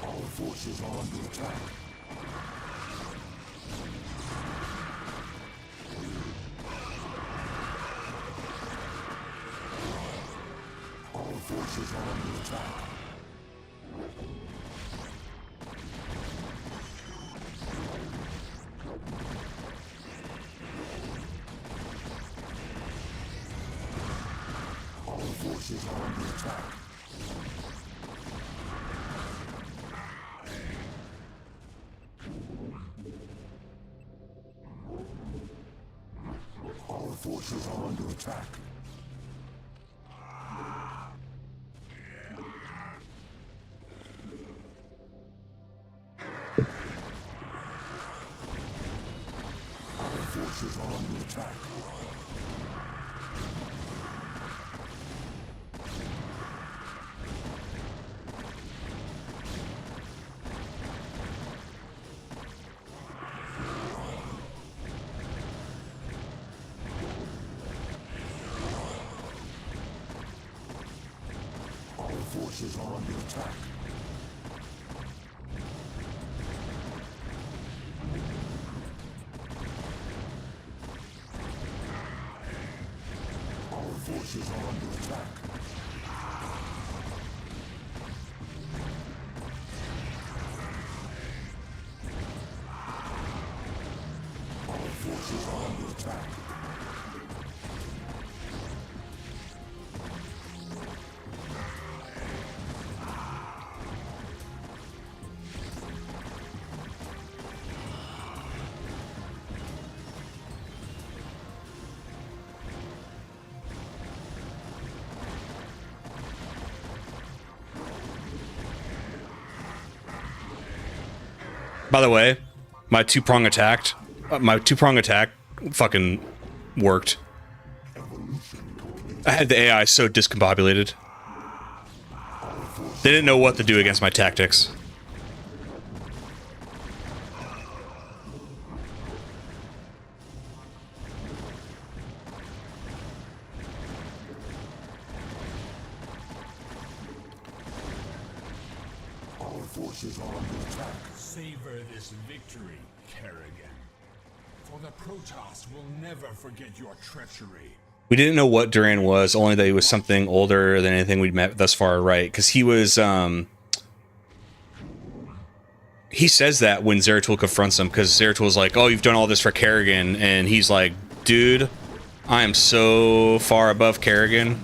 All forces are under attack. All forces are under attack. All forces are under attack. All forces are under attack. All forces are under attack. All forces are under attack. All forces are under attack. All forces are under attack. All forces are under attack. By the way, my two-prong attack fucking worked. I had the AI so discombobulated. They didn't know what to do against my tactics. All forces are under attack. Savor this victory, Kerrigan. For the Protoss will never forget your treachery. We didn't know what Duran was, only that he was something older than anything we'd met thus far, right? Because he was, he says that when Zeratul confronts him, because Zeratul's like, oh, you've done all this for Kerrigan, and he's like, dude, I am so far above Kerrigan.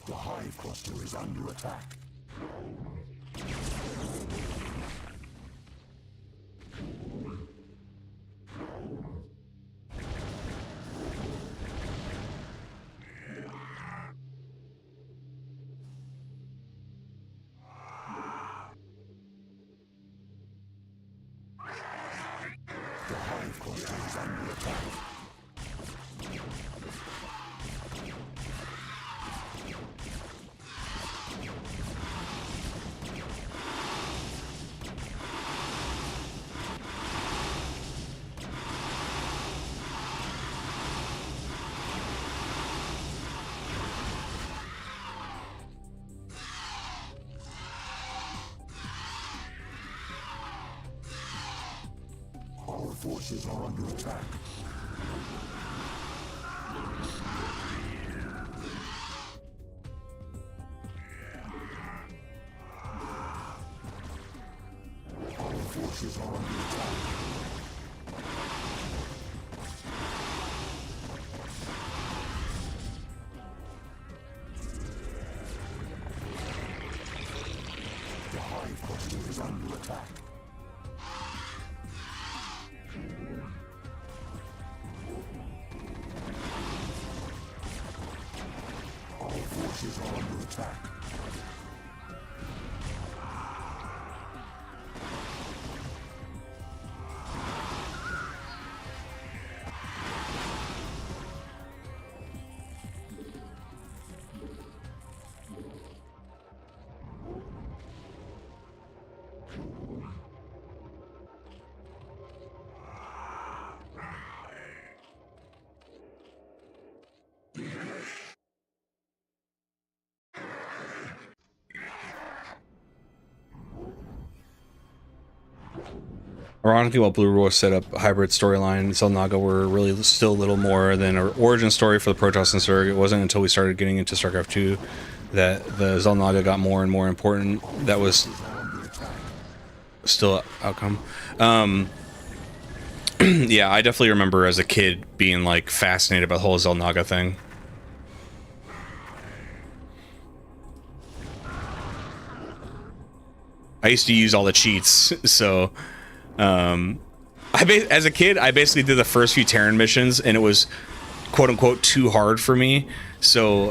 The Hive Cluster is under attack. The Hive Cluster is under attack. forces are under attack. Our forces are under attack. The Hive Cluster is under attack. Our forces are under attack. Ironically, while Blue Roar set up a hybrid storyline, Xel'Naga were really still a little more than an origin story for the Protoss and Zerg. It wasn't until we started getting into StarCraft 2 that the Xel'Naga got more and more important. That was still outcome. Yeah, I definitely remember as a kid being like fascinated about the whole Xel'Naga thing. I used to use all the cheats, so as a kid, I basically did the first few Terran missions, and it was quote unquote too hard for me. So,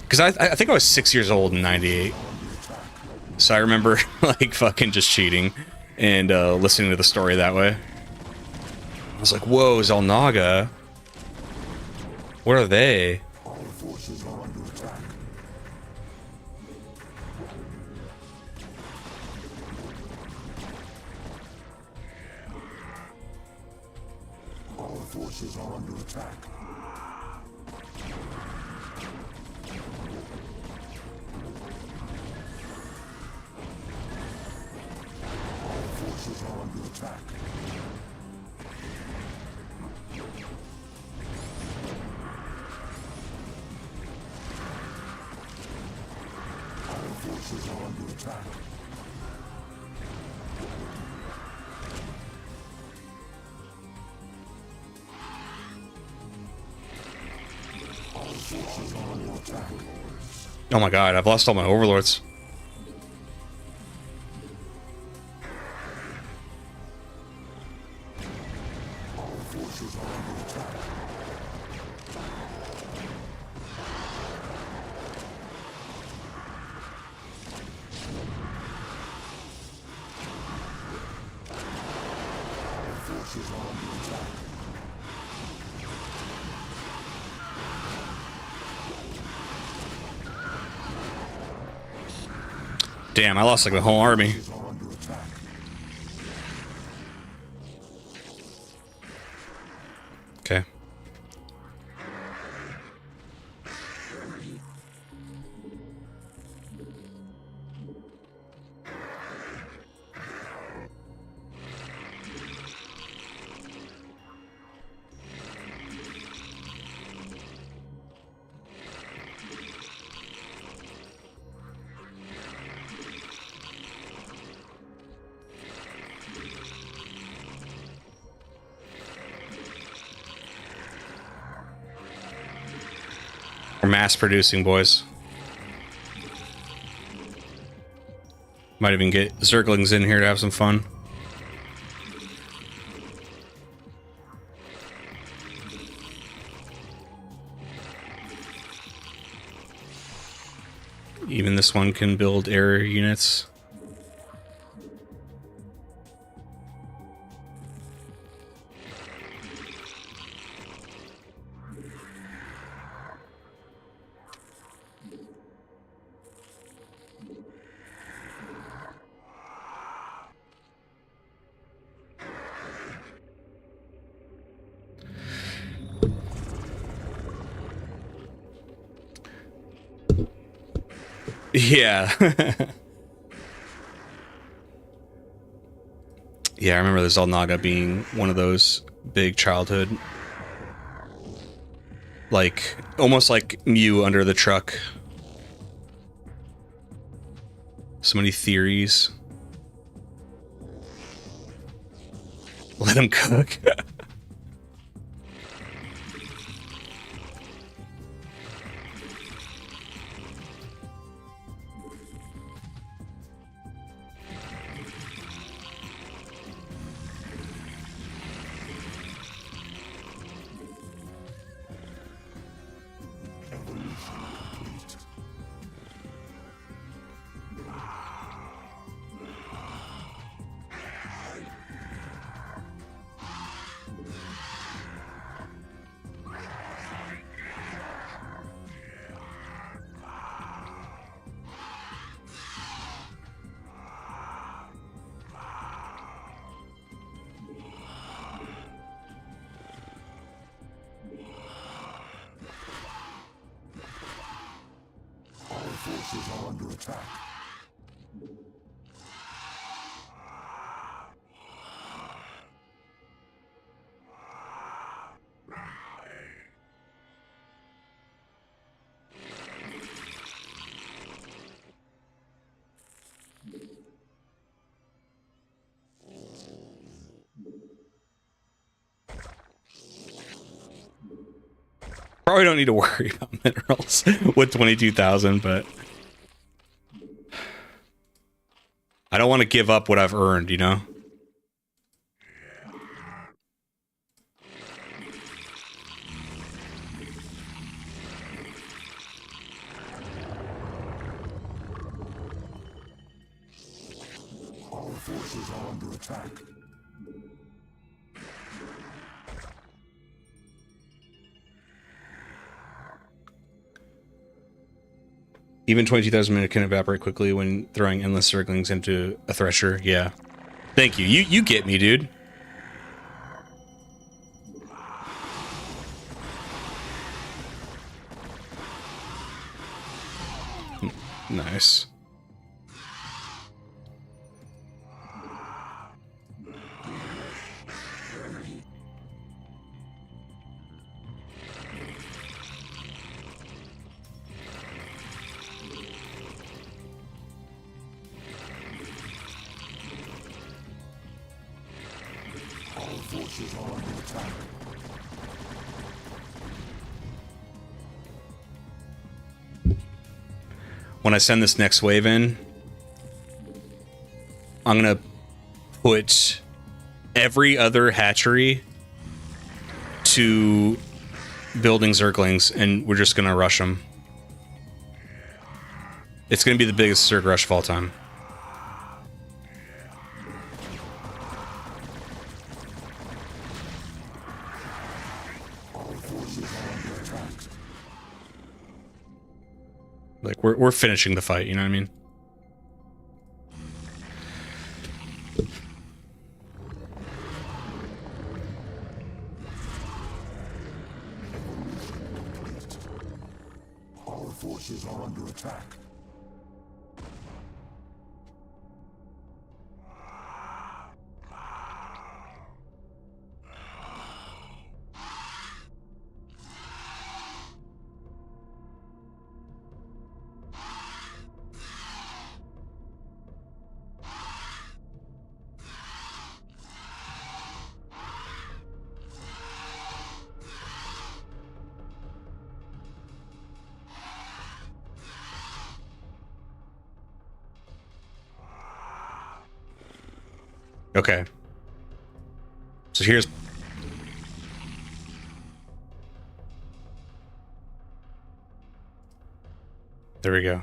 because I think I was 6 years old in '98, so I remember like fucking just cheating and listening to the story that way. I was like, "Whoa, Xel'Naga, what are they?" Our forces are under attack. Our forces are under attack. Our forces are under attack. Our forces are under attack. Our forces are under attack. Oh my god, I've lost all my overlords. Our forces are under attack. Our forces are under attack. Damn, I lost like the whole army. Forces are under attack. Okay. We're mass producing, boys. Might even get Zerglings in here to have some fun. Even this one can build air units. Yeah. Yeah, I remember the Xel'Naga being one of those big childhood, like almost like Mew under the truck. So many theories. Let him cook. Our forces are under attack. Probably don't need to worry about minerals with 22,000, but I don't want to give up what I've earned, you know? Our forces are under attack. Even 22,000 minutes can evaporate quickly when throwing endless circlings into a thresher. Yeah. Thank you. You get me, dude. Nice. Our forces are under attack. When I send this next wave in, I'm gonna put every other hatchery to building Zerglings, and we're just gonna rush them. It's gonna be the biggest Zerg rush of all time. Our forces are under attack. Like we're finishing the fight, you know what I mean? Our forces are under attack. Okay. So here's... There we go.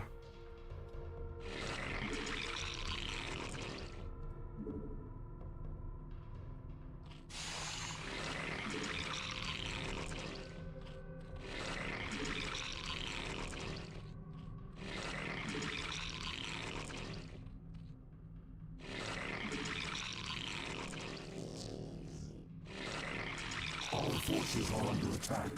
Our forces are under attack.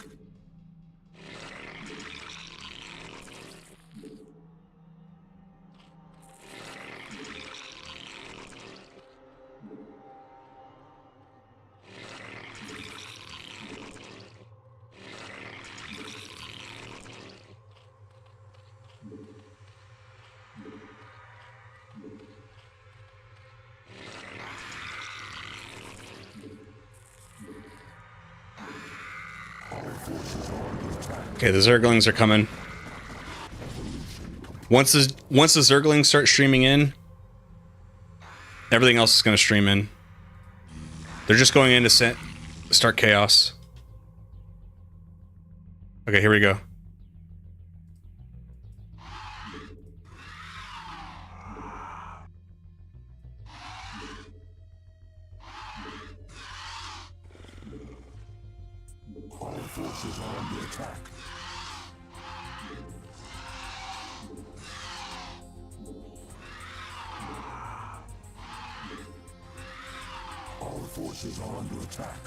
Okay, the Zerglings are coming. Once the Zerglings start streaming in, everything else is going to stream in. They're just going in to start chaos. Okay, here we go. Our forces are under attack. Our forces are under attack.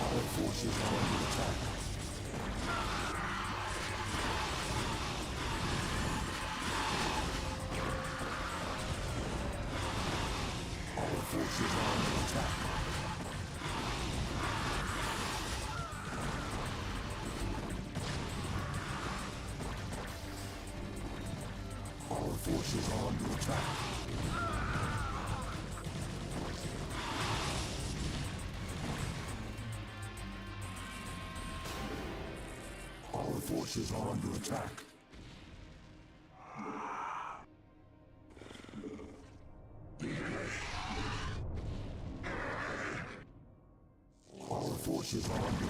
Our forces are under attack. Our forces are under attack. Our forces are under attack. Our forces are under attack. Our forces are under attack.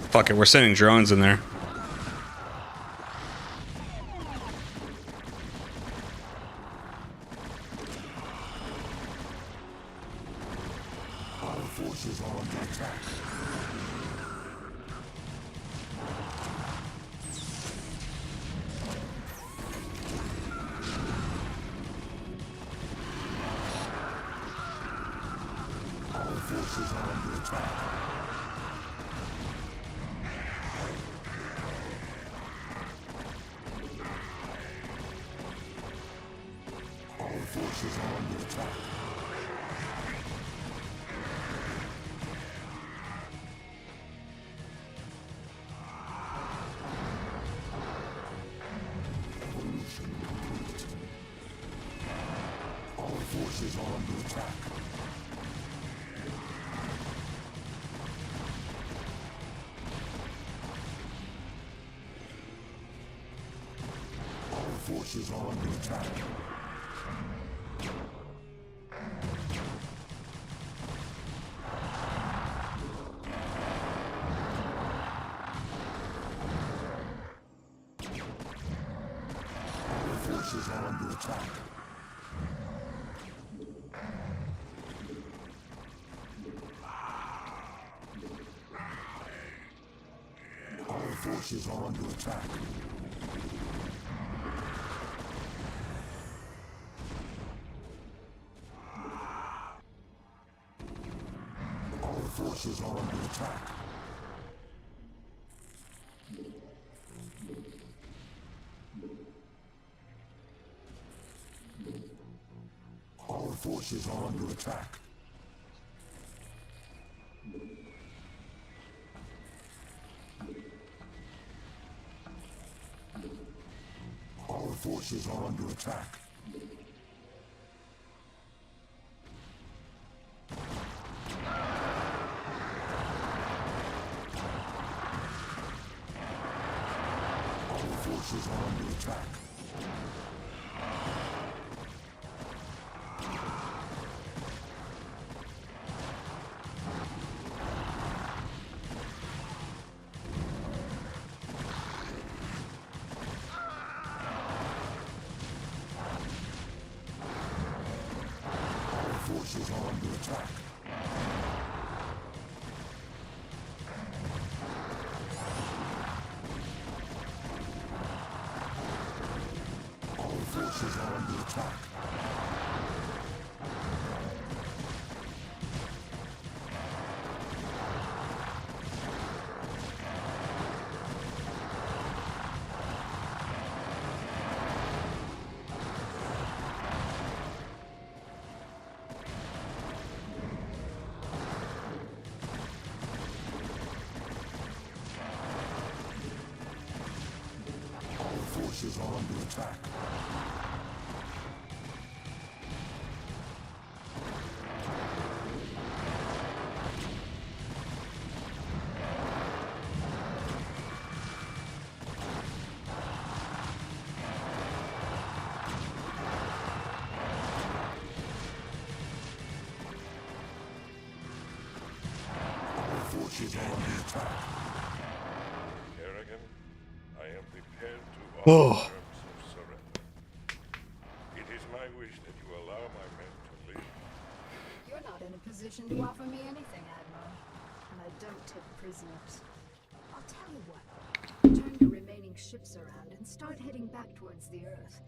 Fuck it, we're sending drones in there. Our forces are under attack. Our forces are under attack. Our forces are under attack. Our forces are under attack. Our forces are under attack. Our forces are under attack. Our forces are under attack. Our forces are under attack. Our forces are under attack. Our forces are under attack. Our forces are under attack. Our forces are under attack. Our forces are under attack. Our forces are under attack. Kerrigan, I am prepared to Oh. offer terms of surrender. It is my wish that you allow my men to live. You're not in a position to offer me anything, Admiral. And I don't take prisoners. I'll tell you what. Turn your remaining ships around and start heading back towards the Earth.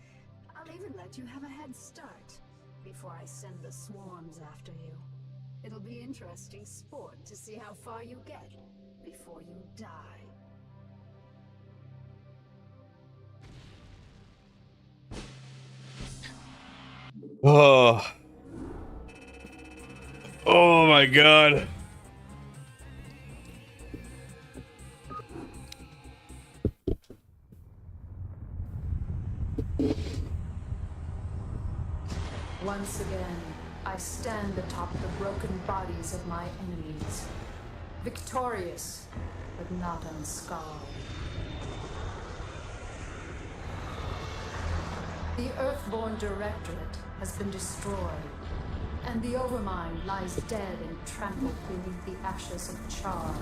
I'll even let you have a head start before I send the swarms after you. It'll be interesting sport to see how far you get before you die. Oh. Oh my god. Once again, I stand atop the broken bodies of my enemies. Victorious, but not unscarred. The Earthborn Directorate has been destroyed, and the Overmind lies dead and trampled beneath the ashes of Char.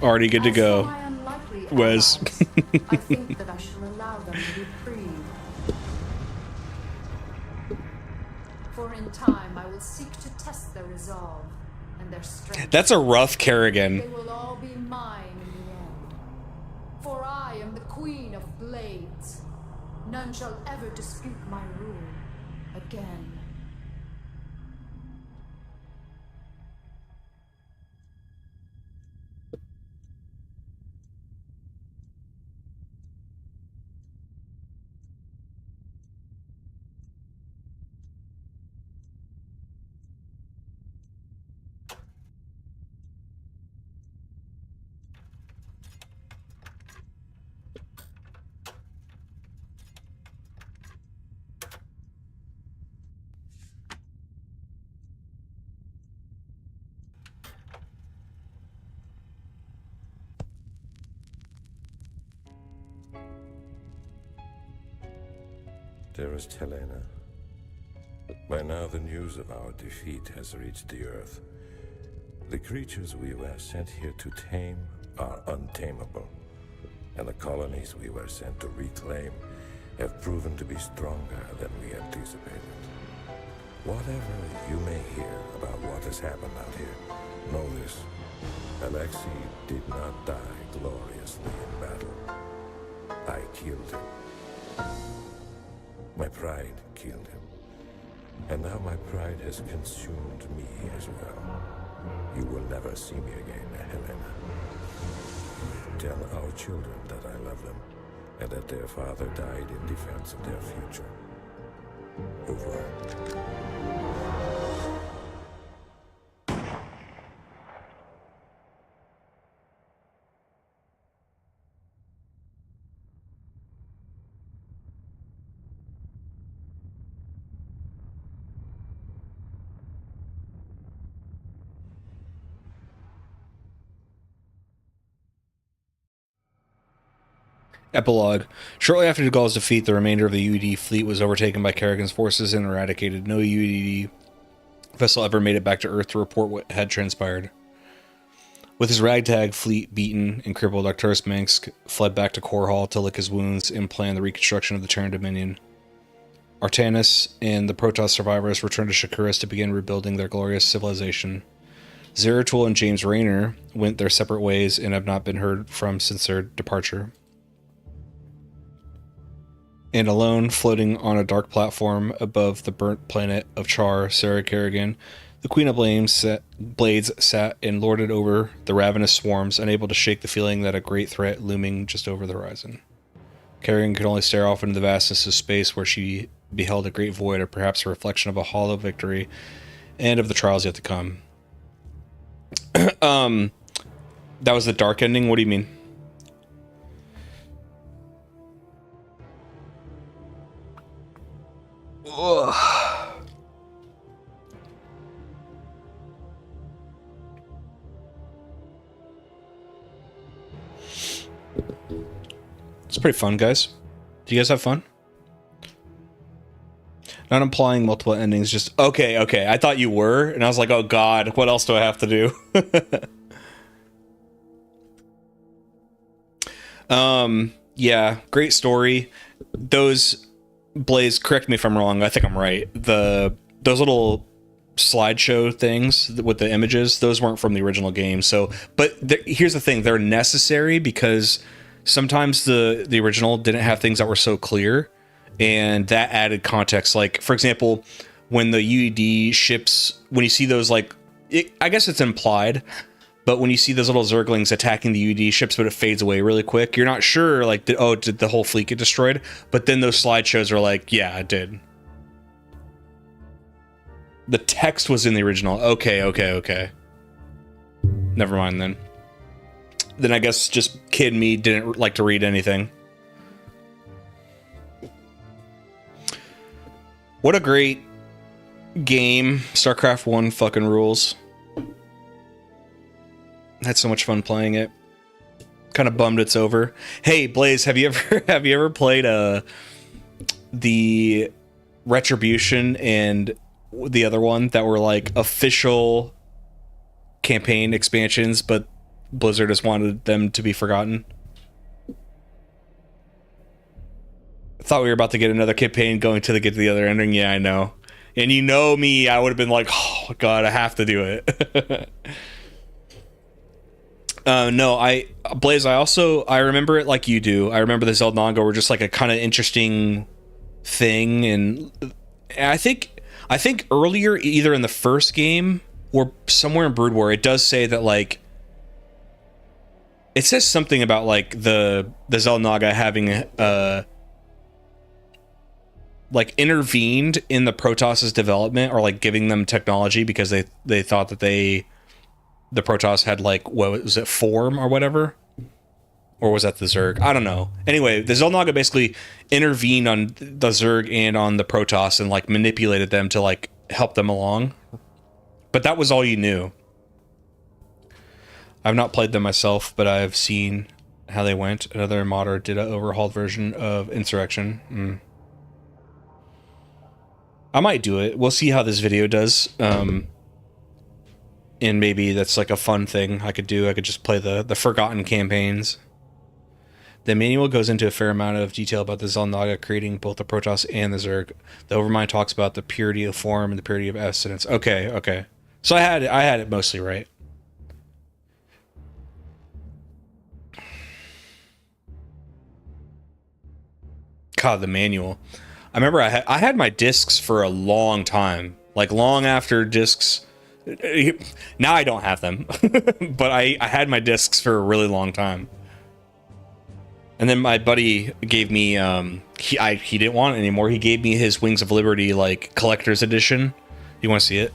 Already good to As go. for my unlikely Wes. allies, I think that I shall allow them to be freed. For in time I will seek to test their resolve and their strength. That's a rough Kerrigan. They will all be mine in the end. For I am the Queen of Blades. None shall ever dispute my rule again. Dearest Helena, by now the news of our defeat has reached the Earth. The creatures we were sent here to tame are untamable, and the colonies we were sent to reclaim have proven to be stronger than we anticipated. Whatever you may hear about what has happened out here, know this. Alexei did not die gloriously in battle. I killed him. My pride killed him. And now my pride has consumed me as well. You will never see me again, Helena. Tell our children that I love them, and that their father died in defense of their future. Au revoir. Epilogue. Shortly after Dugall's defeat, the remainder of the UED fleet was overtaken by Kerrigan's forces and eradicated. No UED vessel ever made it back to Earth to report what had transpired. With his ragtag fleet beaten and crippled, Arcturus Mengsk fled back to Core Hall to lick his wounds and plan the reconstruction of the Terran Dominion. Artanis and the Protoss survivors returned to Shakuras to begin rebuilding their glorious civilization. Zeratul and James Raynor went their separate ways and have not been heard from since their departure. And alone, floating on a dark platform above the burnt planet of Char, Sarah Kerrigan, the Queen of Blades sat and lorded over the ravenous swarms, unable to shake the feeling that a great threat looming just over the horizon. Kerrigan could only stare off into the vastness of space, where she beheld a great void, or perhaps a reflection of a hollow victory, and of the trials yet to come. That was the dark ending? What do you mean? Ugh. It's pretty fun, guys. Do you guys have fun? Not implying multiple endings, just okay. I thought you were, and I was like, oh god, what else do I have to do? Yeah, great story. Those, Blaze, correct me if I'm wrong. I think I'm right. Those little slideshow things with the images, those weren't from the original game. So, but here's the thing: they're necessary because sometimes the original didn't have things that were so clear, and that added context. Like, for example, when the UED ships, when you see those, like, I guess it's implied, but when you see those little Zerglings attacking the UED ships, but it fades away really quick, you're not sure, like, did the whole fleet get destroyed? But then those slideshows are like, yeah, it did. The text was in the original. Okay. Never mind then. Then I guess just kid me didn't like to read anything. What a great game. StarCraft 1 fucking rules. Had so much fun playing it. Kind of bummed it's over. Hey, Blaze, have you ever played the Retribution and the other one that were like official campaign expansions, but Blizzard just wanted them to be forgotten? I thought we were about to get another campaign get to the other ending. Yeah, I know. And you know me, I would have been like, oh god, I have to do it. No, Blaze, I remember it like you do. I remember the Xel'Naga were just like a kind of interesting thing, and I think earlier, either in the first game or somewhere in Brood War, it does say that, like, it says something about like the Xel'Naga having like intervened in the Protoss's development, or like giving them technology because they thought that the Protoss had, like, what was it, form or whatever? Or was that the Zerg? I don't know. Anyway, the Xel'Naga basically intervened on the Zerg and on the Protoss and, like, manipulated them to, like, help them along. But that was all you knew. I've not played them myself, but I've seen how they went. Another modder did an overhauled version of Insurrection. I might do it. We'll see how this video does. And maybe that's like a fun thing I could do. I could just play the forgotten campaigns. The manual goes into a fair amount of detail about the Xel'Naga creating both the Protoss and the Zerg. The Overmind talks about the purity of form and the purity of essence. Okay. So I had it mostly right. God, the manual. I remember I had my discs for a long time. Like, long after discs. Now I don't have them. But I had my discs for a really long time. And then my buddy gave me, he didn't want it anymore. He gave me his Wings of Liberty, like, collector's edition. You want to see it?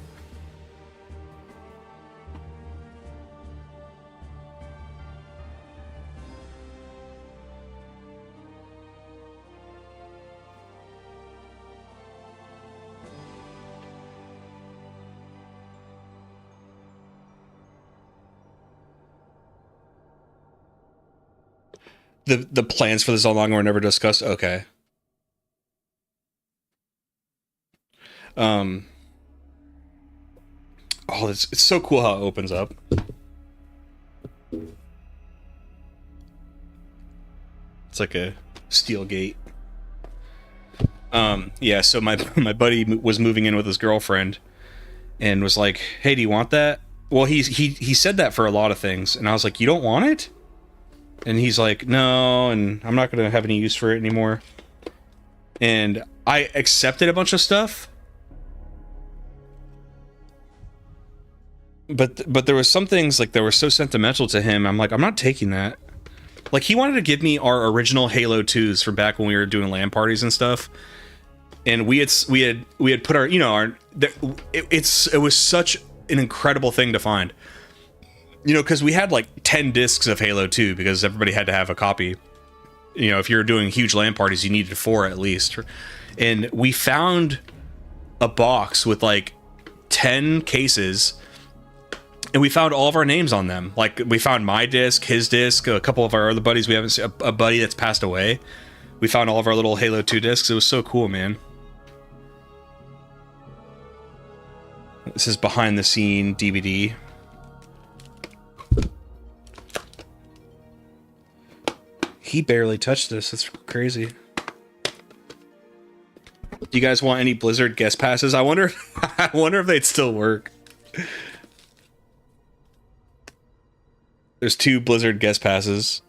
The plans for the Xel'Naga were never discussed? Okay. Oh, it's so cool how it opens up. It's like a steel gate. Yeah, so my buddy was moving in with his girlfriend and was like, "Hey, do you want that?" Well, he said that for a lot of things, and I was like, "You don't want it?" And he's like, "No, and I'm not gonna have any use for it anymore." And I accepted a bunch of stuff, but there was some things, like, that were so sentimental to him. I'm like, I'm not taking that. Like, he wanted to give me our original Halo 2s from back when we were doing LAN parties and stuff, and we had put our, you know, it was such an incredible thing to find. You know, because we had like 10 discs of Halo 2 because everybody had to have a copy. You know, if you were doing huge LAN parties, you needed 4 at least. And we found a box with like 10 cases, and we found all of our names on them. Like, we found my disc, his disc, a couple of our other buddies. We haven't seen a buddy that's passed away. We found all of our little Halo 2 discs. It was so cool, man. This is behind the scene DVD. He barely touched this. That's crazy. Do you guys want any Blizzard guest passes? I wonder I wonder if they'd still work. There's 2 Blizzard guest passes.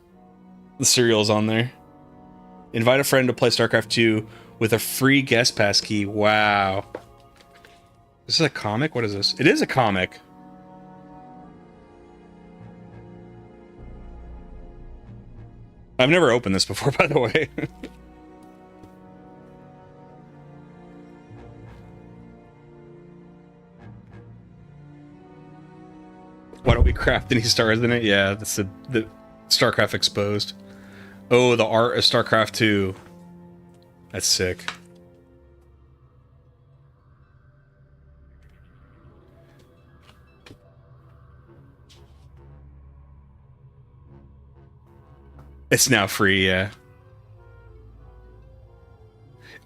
The serial's on there. Invite a friend to play StarCraft 2 with a free guest pass key. Wow. This is a comic? What is this? It is a comic. I've never opened this before, by the way. Why don't we craft any stars in it? Yeah, that's the StarCraft exposed. Oh, the art of StarCraft 2. That's sick. It's now free, yeah.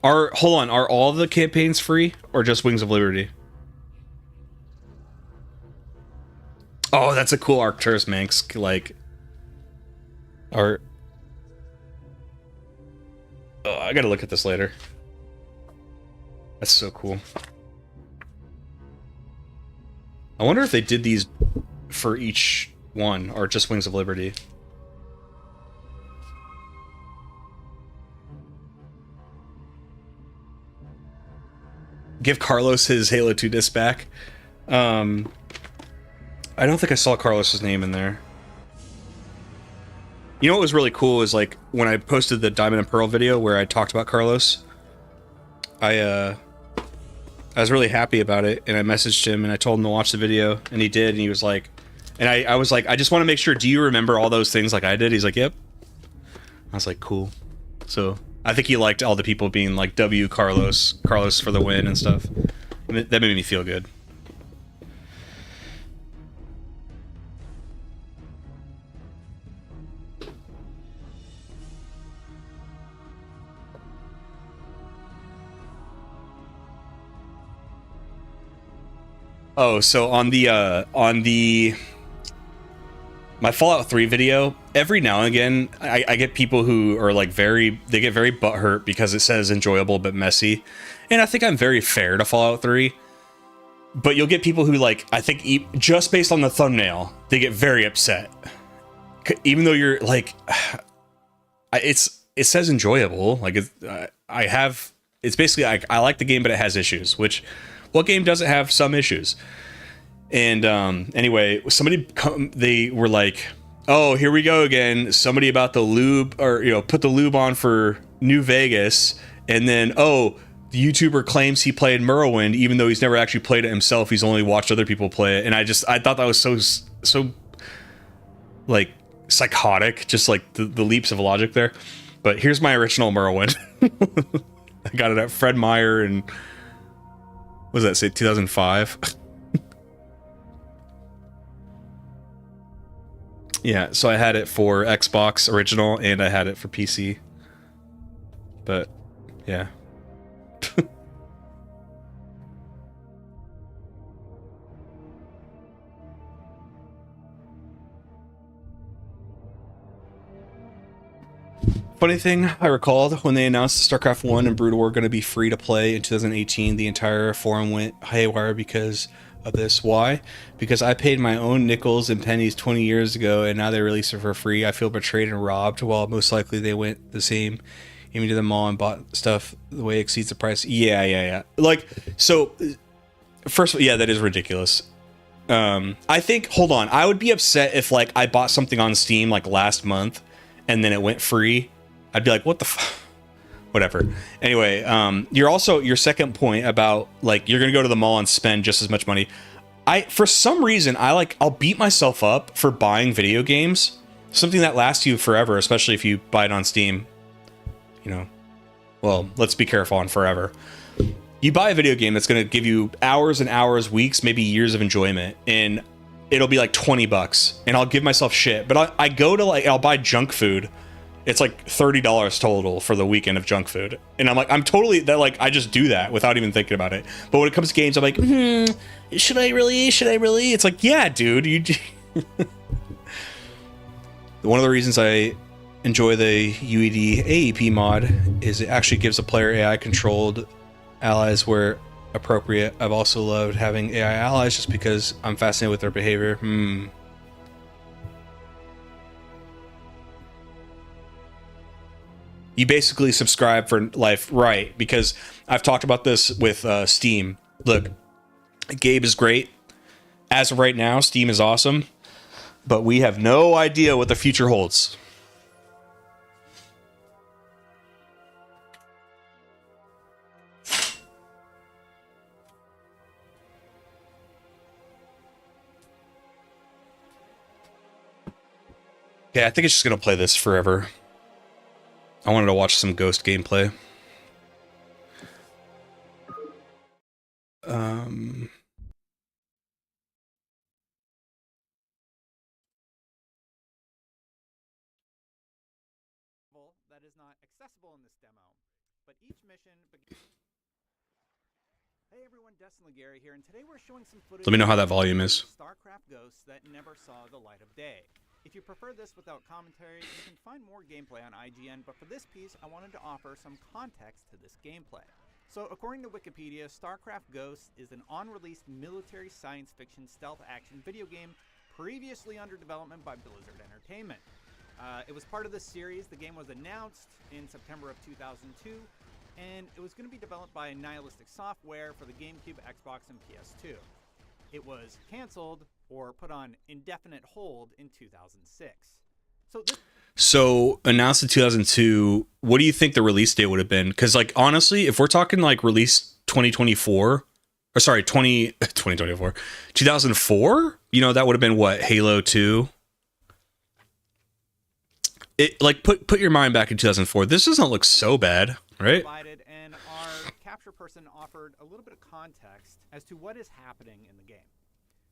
Hold on, are all the campaigns free or just Wings of Liberty? Oh, that's a cool Arcturus Manx, like, art. Oh, I gotta look at this later. That's so cool. I wonder if they did these for each one or just Wings of Liberty. Give Carlos his Halo 2 disc back. I don't think I saw Carlos's name in there. You know what was really cool is like when I posted the Diamond and Pearl video where I talked about Carlos. I was really happy about it, and I messaged him and I told him to watch the video, and he did, and he was like, and I was like, I just want to make sure, do you remember all those things like I did? He's like, yep. I was like, cool. So I think he liked all the people being like, W Carlos for the win and stuff. That made me feel good. Oh, so on the my Fallout 3 video, every now and again, I get people who are like they get very butthurt because it says enjoyable but messy. And I think I'm very fair to Fallout 3. But you'll get people who like, I think just based on the thumbnail, they get very upset. Even though you're like, it says enjoyable. Like it's basically, I like the game, but it has issues, which what game doesn't have some issues? And anyway, they were like, oh, here we go again. Somebody about the lube, or, you know, put the lube on for New Vegas. And then, oh, the YouTuber claims he played Morrowind, even though he's never actually played it himself. He's only watched other people play it. And I thought that was so like psychotic, just like the leaps of logic there. But here's my original Morrowind. I got it at Fred Meyer and what does that say, 2005? Yeah, so I had it for Xbox original and I had it for PC. But yeah. Funny thing I recalled when they announced StarCraft 1 and Brood War going to be free to play in 2018, the entire forum went haywire because of this. Why? Because I paid my own nickels and pennies 20 years ago and now they release it for free. I feel betrayed and robbed, while most likely they went the same, even to the mall and bought stuff the way it exceeds the price. Yeah. Like, so first of all, yeah, that is ridiculous. I think, hold on, I would be upset if like I bought something on Steam like last month and then it went free. I'd be like, what the whatever. Anyway, your second point about like you're gonna go to the mall and spend just as much money. For some reason I'll beat myself up for buying video games, something that lasts you forever, especially if you buy it on Steam. You know, well, let's be careful on forever. You buy a video game that's gonna give you hours and hours, weeks, maybe years of enjoyment, and it'll be like $20, and I'll give myself shit. But I go to like, I'll buy junk food. It's like $30 total for the weekend of junk food. And I'm like, I'm totally, that like, I just do that without even thinking about it. But when it comes to games, I'm like, should I really? It's like, yeah, dude, One of the reasons I enjoy the UED AEP mod is it actually gives a player AI controlled allies where appropriate. I've also loved having AI allies just because I'm fascinated with their behavior. You basically subscribe for life, right? Because I've talked about this with Steam. Look, Gabe is great. As of right now, Steam is awesome, but we have no idea what the future holds. Okay, I think it's just gonna play this forever. I wanted to watch some Ghost gameplay. That is not accessible in this demo, but each mission. Hey everyone, Destin Legary here, and today we're showing some footage. Let me know how that volume is. StarCraft Ghosts that never saw the light of day. If you prefer this without commentary, you can find more gameplay on IGN, but for this piece, I wanted to offer some context to this gameplay. So, according to Wikipedia, StarCraft Ghosts is an on-release military science fiction stealth action video game previously under development by Blizzard Entertainment. It was part of this series. The game was announced in September of 2002, and it was going to be developed by Nihilistic Software for the GameCube, Xbox, and PS2. It was canceled or put on indefinite hold in 2006. So announced in 2002, what do you think the release date would have been? Because like honestly, if we're talking like release 2024, or sorry, 2024, 2004, you know, that would have been what, Halo 2? It like put your mind back in 2004. This doesn't look so bad, right? And our capture person offered a little bit of context as to what is happening in the game.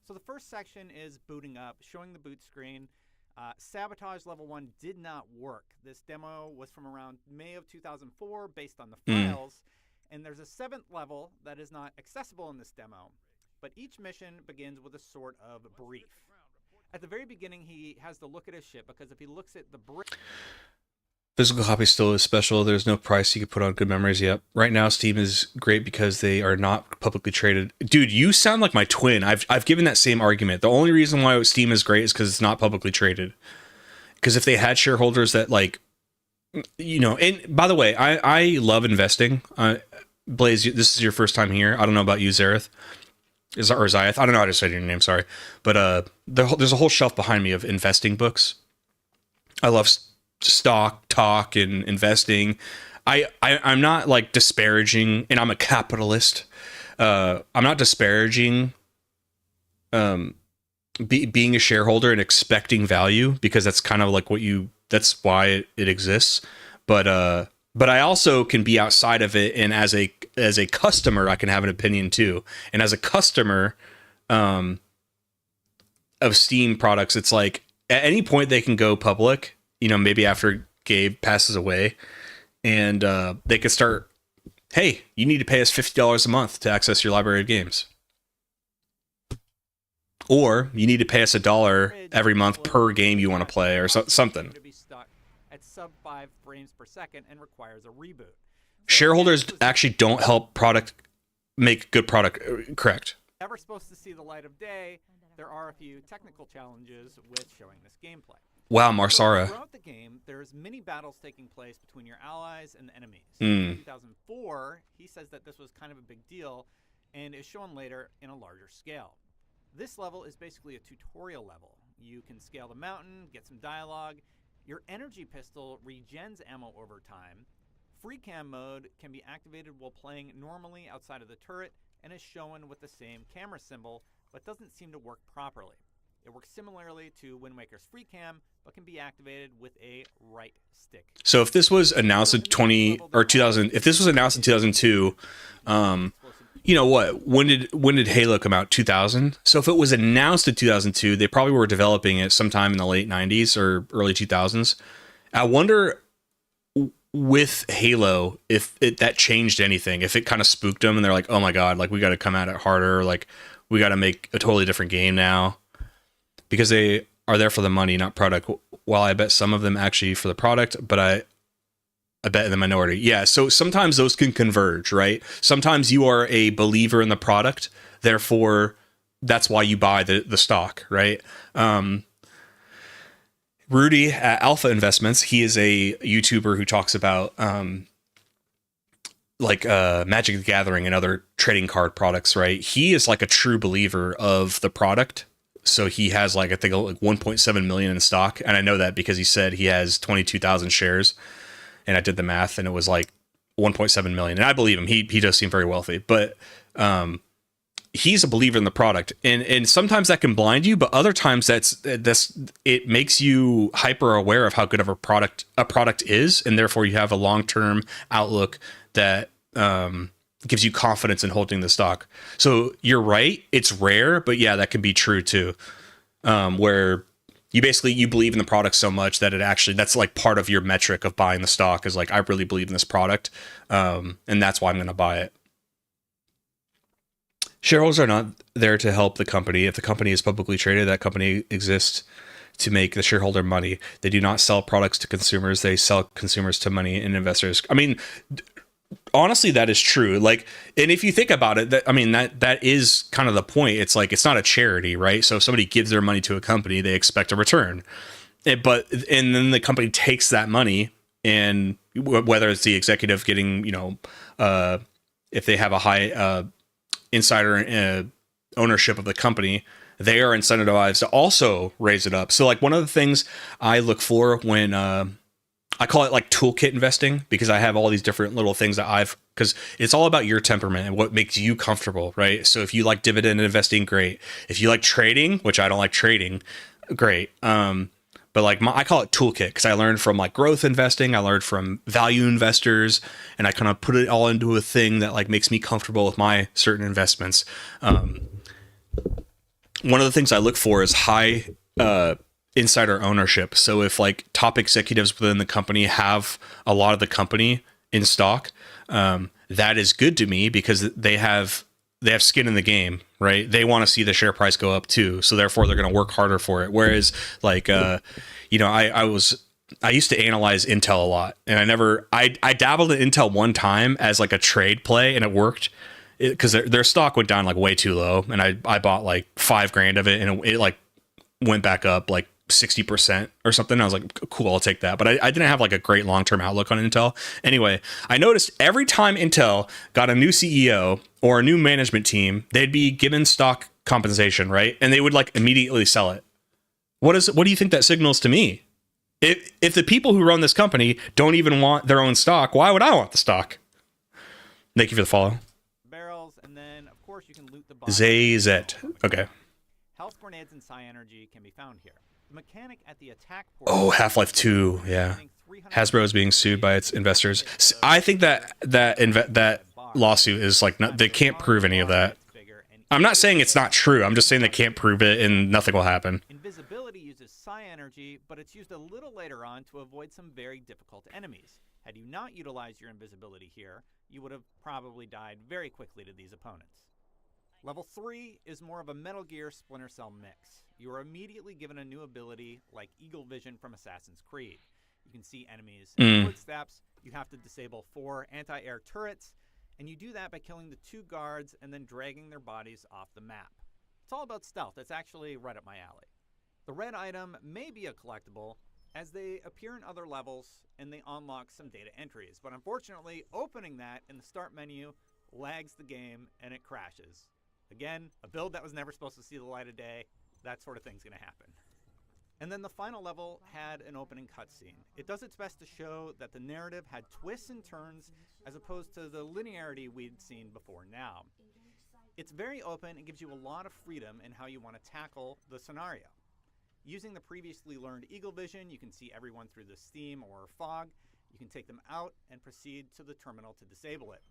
So the first section is booting up, showing the boot screen. Sabotage level 1 did not work. This demo was from around May of 2004 based on the files. And there's a 7th level that is not accessible in this demo. But each mission begins with a sort of brief. At the very beginning, he has to look at his ship because if he looks at the brief... Physical copy still is special. There's no price you could put on Good Memories. Yep. Right now, Steam is great because they are not publicly traded. Dude, you sound like my twin. I've given that same argument. The only reason why Steam is great is because it's not publicly traded. Because if they had shareholders that like, you know, and by the way, I love investing. Blaze, this is your first time here. I don't know about you, Zareth. Or Zyeth. I don't know how to say your name. Sorry, but there's a whole shelf behind me of investing books. I love stock talk and investing. I'm not like disparaging, and I'm a capitalist. I'm not disparaging being a shareholder and expecting value, because that's kind of like that's why it exists. But I also can be outside of it, and as a customer, I can have an opinion too. And as a customer of Steam products, it's like at any point they can go public, you know, maybe after Gabe passes away, and they could start, hey, you need to pay us $50 a month to access your library of games. Or you need to pay us $1 every month per game you want to play, or something. At sub 5 frames per second and requires a reboot. Shareholders actually don't help make good product, correct? Never supposed to see the light of day. There are a few technical challenges with showing this gameplay. Wow, Marsara. So throughout the game, there's many battles taking place between your allies and the enemies. In 2004, he says that this was kind of a big deal and is shown later in a larger scale. This level is basically a tutorial level. You can scale the mountain, get some dialogue. Your energy pistol regens ammo over time. Free cam mode can be activated while playing normally outside of the turret and is shown with the same camera symbol, but doesn't seem to work properly. It works similarly to Wind Waker's free cam, but can be activated with a right stick. So if this was announced in 2000, if this was announced in 2002, you know what? When did Halo come out? 2000. So if it was announced in 2002, they probably were developing it sometime in the late 90s or early 2000s. I wonder with Halo if that changed anything. If it kind of spooked them and they're like, "Oh my god, like we got to come at it harder. Like we got to make a totally different game now." Because are there for the money, not product. While I bet some of them actually for the product, but I bet in the minority. Yeah. So sometimes those can converge, right? Sometimes you are a believer in the product, therefore that's why you buy the stock, right? Rudy at Alpha Investments, he is a YouTuber who talks about Magic the Gathering and other trading card products, right? He is like a true believer of the product. So he has I think 1.7 million in stock. And I know that because he said he has 22,000 shares. And I did the math and it was like 1.7 million. And I believe him. He does seem very wealthy, but he's a believer in the product. And sometimes that can blind you, but other times it makes you hyper aware of how good of a product is. And therefore you have a long-term outlook that gives you confidence in holding the stock. So you're right. It's rare, but yeah, that can be true too. Where you believe in the product so much that that's like part of your metric of buying the stock is like, I really believe in this product. And that's why I'm going to buy it. Shareholders are not there to help the company. If the company is publicly traded, that company exists to make the shareholder money. They do not sell products to consumers. They sell consumers to money and investors. I mean, honestly, that is true. Like, and if you think about it, that is kind of the point. It's like, it's not a charity, right? So if somebody gives their money to a company, they expect a return. And then the company takes that money, and whether it's the executive getting, if they have a high insider ownership of the company, they are incentivized to also raise it up. So like one of the things I look for when I call it like toolkit investing, because I have all these different little things because it's all about your temperament and what makes you comfortable, right? So if you like dividend investing, great. If you like trading, which I don't like trading, great. But like I call it toolkit because I learned from like growth investing, I learned from value investors, and I kind of put it all into a thing that like makes me comfortable with my certain investments. One of the things I look for is high insider ownership. So if like top executives within the company have a lot of the company in stock, that is good to me because they have skin in the game, right? They want to see the share price go up too. So therefore they're going to work harder for it. Whereas like, I used to analyze Intel a lot, and I dabbled in Intel one time as like a trade play, and it worked because their stock went down like way too low. And I bought like $5,000 of it, and it like went back up like 60% or something. I was like, cool, I'll take that. But I didn't have like a great long-term outlook on Intel. Anyway, I noticed every time Intel got a new CEO or a new management team, they'd be given stock compensation, right? And they would like immediately sell it. What do you think that signals to me? If the people who run this company don't even want their own stock, why would I want the stock? Thank you for the follow. Barrels, and then of course you can loot the ZZ. Okay. Health grenades and psi energy can be found here. The mechanic at the attack Oh, Half-Life 2, yeah. Hasbro is being sued by its investors. I think that lawsuit is like they can't prove any of that. I'm not saying it's not true. I'm just saying they can't prove it and nothing will happen. Invisibility uses psi energy, but it's used a little later on to avoid some very difficult enemies. Had you not utilized your invisibility here, you would have probably died very quickly to these opponents. Level 3 is more of a Metal Gear Splinter Cell mix. You are immediately given a new ability like Eagle Vision from Assassin's Creed. You can see enemies in footsteps, you have to disable 4 anti-air turrets, and you do that by killing the 2 guards and then dragging their bodies off the map. It's all about stealth. That's actually right up my alley. The red item may be a collectible, as they appear in other levels and they unlock some data entries, but unfortunately opening that in the start menu lags the game and it crashes. Again, a build that was never supposed to see the light of day, that sort of thing's going to happen. And then the final level had an opening cutscene. It does its best to show that the narrative had twists and turns as opposed to the linearity we'd seen before now. It's very open and gives you a lot of freedom in how you want to tackle the scenario. Using the previously learned Eagle Vision, you can see everyone through the steam or fog. You can take them out and proceed to the terminal to disable it.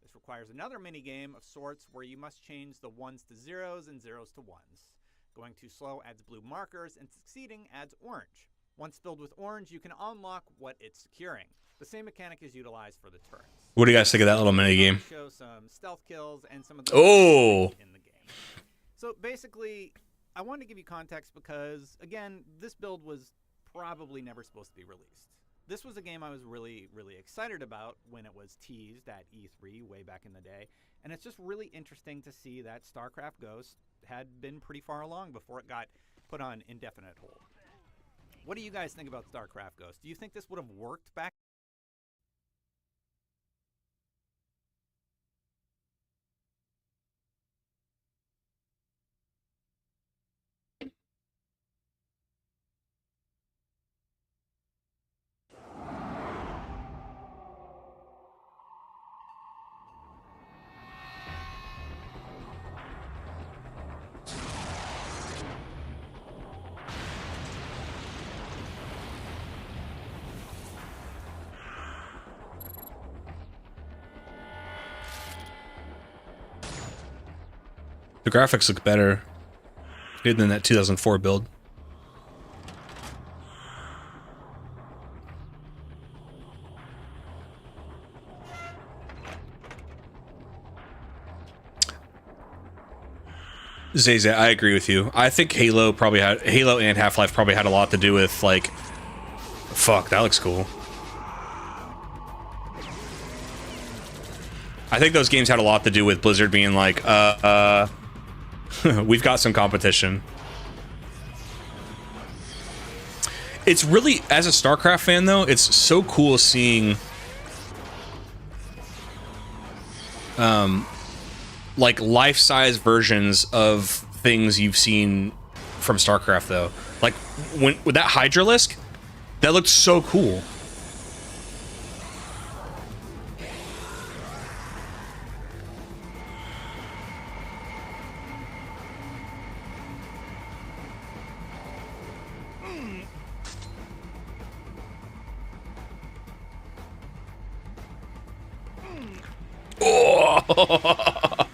This requires another minigame of sorts where you must change the 1s to 0s and 0s to 1s. Going too slow adds blue markers, and succeeding adds orange. Once filled with orange, you can unlock what it's securing. The same mechanic is utilized for the turrets. What do you guys think of that little minigame? Show some stealth kills and some of the in the game. So basically, I wanted to give you context because, again, this build was probably never supposed to be released. This was a game I was really, really excited about when it was teased at E3 way back in the day, and it's just really interesting to see that StarCraft Ghost had been pretty far along before it got put on indefinite hold. What do you guys think about StarCraft Ghost? Do you think this would have worked back? The graphics look better than that 2004 build. Zayze, I agree with you. I think Halo and Half-Life probably had a lot to do with, like, fuck, that looks cool. I think those games had a lot to do with Blizzard being like, we've got some competition. It's really, as a StarCraft fan though, it's so cool seeing like life-size versions of things you've seen from StarCraft though. Like with that Hydralisk, that looked so cool. Oh!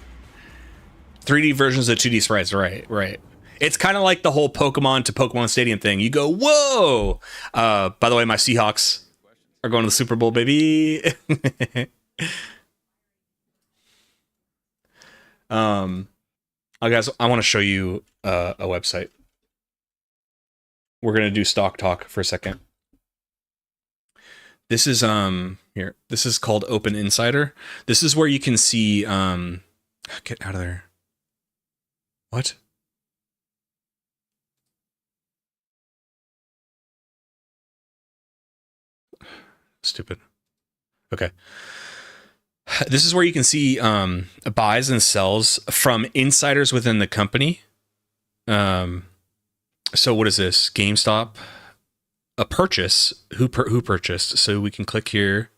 3D versions of 2D sprites, right. It's kind of like the whole Pokemon to Pokemon Stadium thing. You go, whoa! By the way, my Seahawks are going to the Super Bowl, baby. Guys, I want to show you a website. We're gonna do stock talk for a second. This is here. This is called Open Insider. This is where you can see get out of there. What? Stupid. Okay. This is where you can see buys and sells from insiders within the company. So what is this? GameStop. A purchase. Who purchased? So we can click here.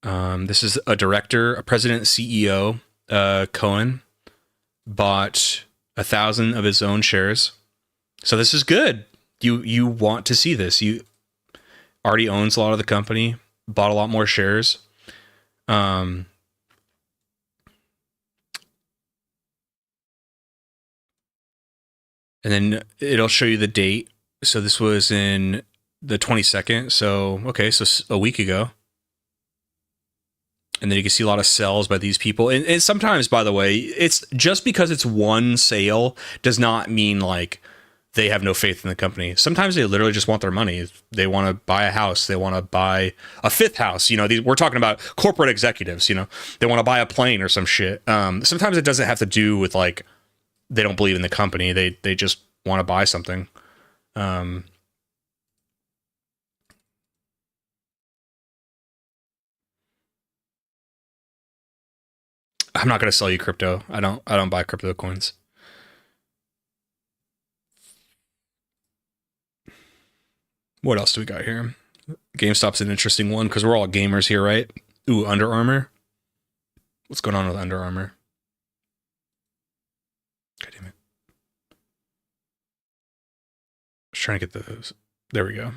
This is a director, a president, CEO. Cohen bought 1,000 of his own shares. So this is good. You want to see this. You already owns a lot of the company. Bought a lot more shares. And then it'll show you the date. So this was in the 22nd. So, okay, so a week ago. And then you can see a lot of sells by these people. And sometimes, by the way, it's just because it's one sale does not mean like they have no faith in the company. Sometimes they literally just want their money. They want to buy a house. They want to buy a fifth house. You know, we're talking about corporate executives, you know, they want to buy a plane or some shit. Sometimes it doesn't have to do with like, they don't believe in the company. They just want to buy something. I'm not going to sell you crypto. I don't buy crypto coins. What else do we got here? GameStop's an interesting one because we're all gamers here, right? Ooh, Under Armour. What's going on with Under Armour? God damn it. I was trying to get those. There we go.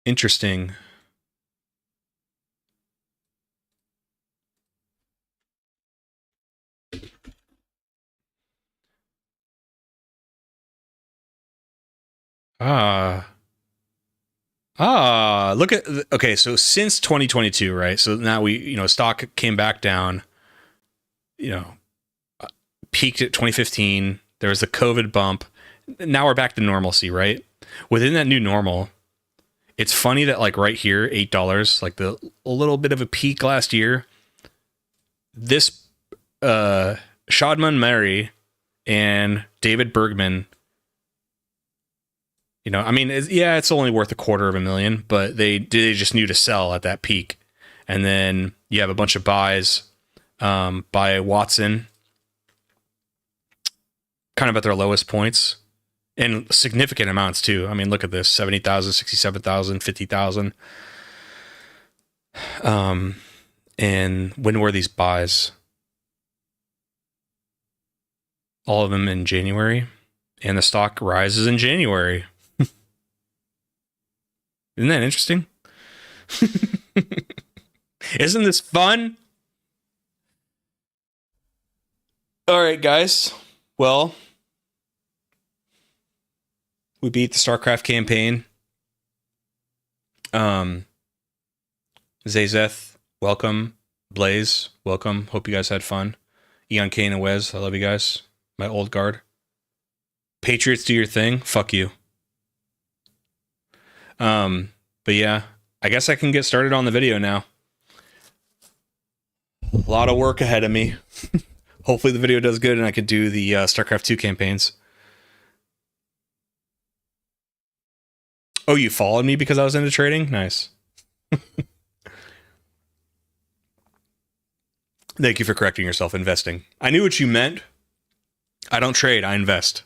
Interesting. Look at, okay, so since 2022, right? So now we, stock came back down. peaked at 2015. There was a COVID bump. Now we're back to normalcy, right? Within that new normal, it's funny that like right here, $8, like a little bit of a peak last year. This Shadman Mary and David Bergman, it's only worth $250,000, but they just knew to sell at that peak. And then you have a bunch of buys by Watson, kind of at their lowest points, and significant amounts too. I mean, look at this: 70,000, 67,000, 50,000. And when were these buys? All of them in January, and the stock rises in January. Isn't that interesting? Isn't this fun? All right, guys. Well, we beat the StarCraft campaign. Zayzeth, welcome. Blaze, welcome. Hope you guys had fun. Eon Kane and Wes, I love you guys. My old guard. Patriots, do your thing. Fuck you. But yeah, I guess I can get started on the video now. A lot of work ahead of me. Hopefully the video does good and I could do the StarCraft 2 campaigns. Oh, you followed me because I was into trading? Nice. Thank you for correcting yourself. Investing. I knew what you meant. I don't trade. I invest.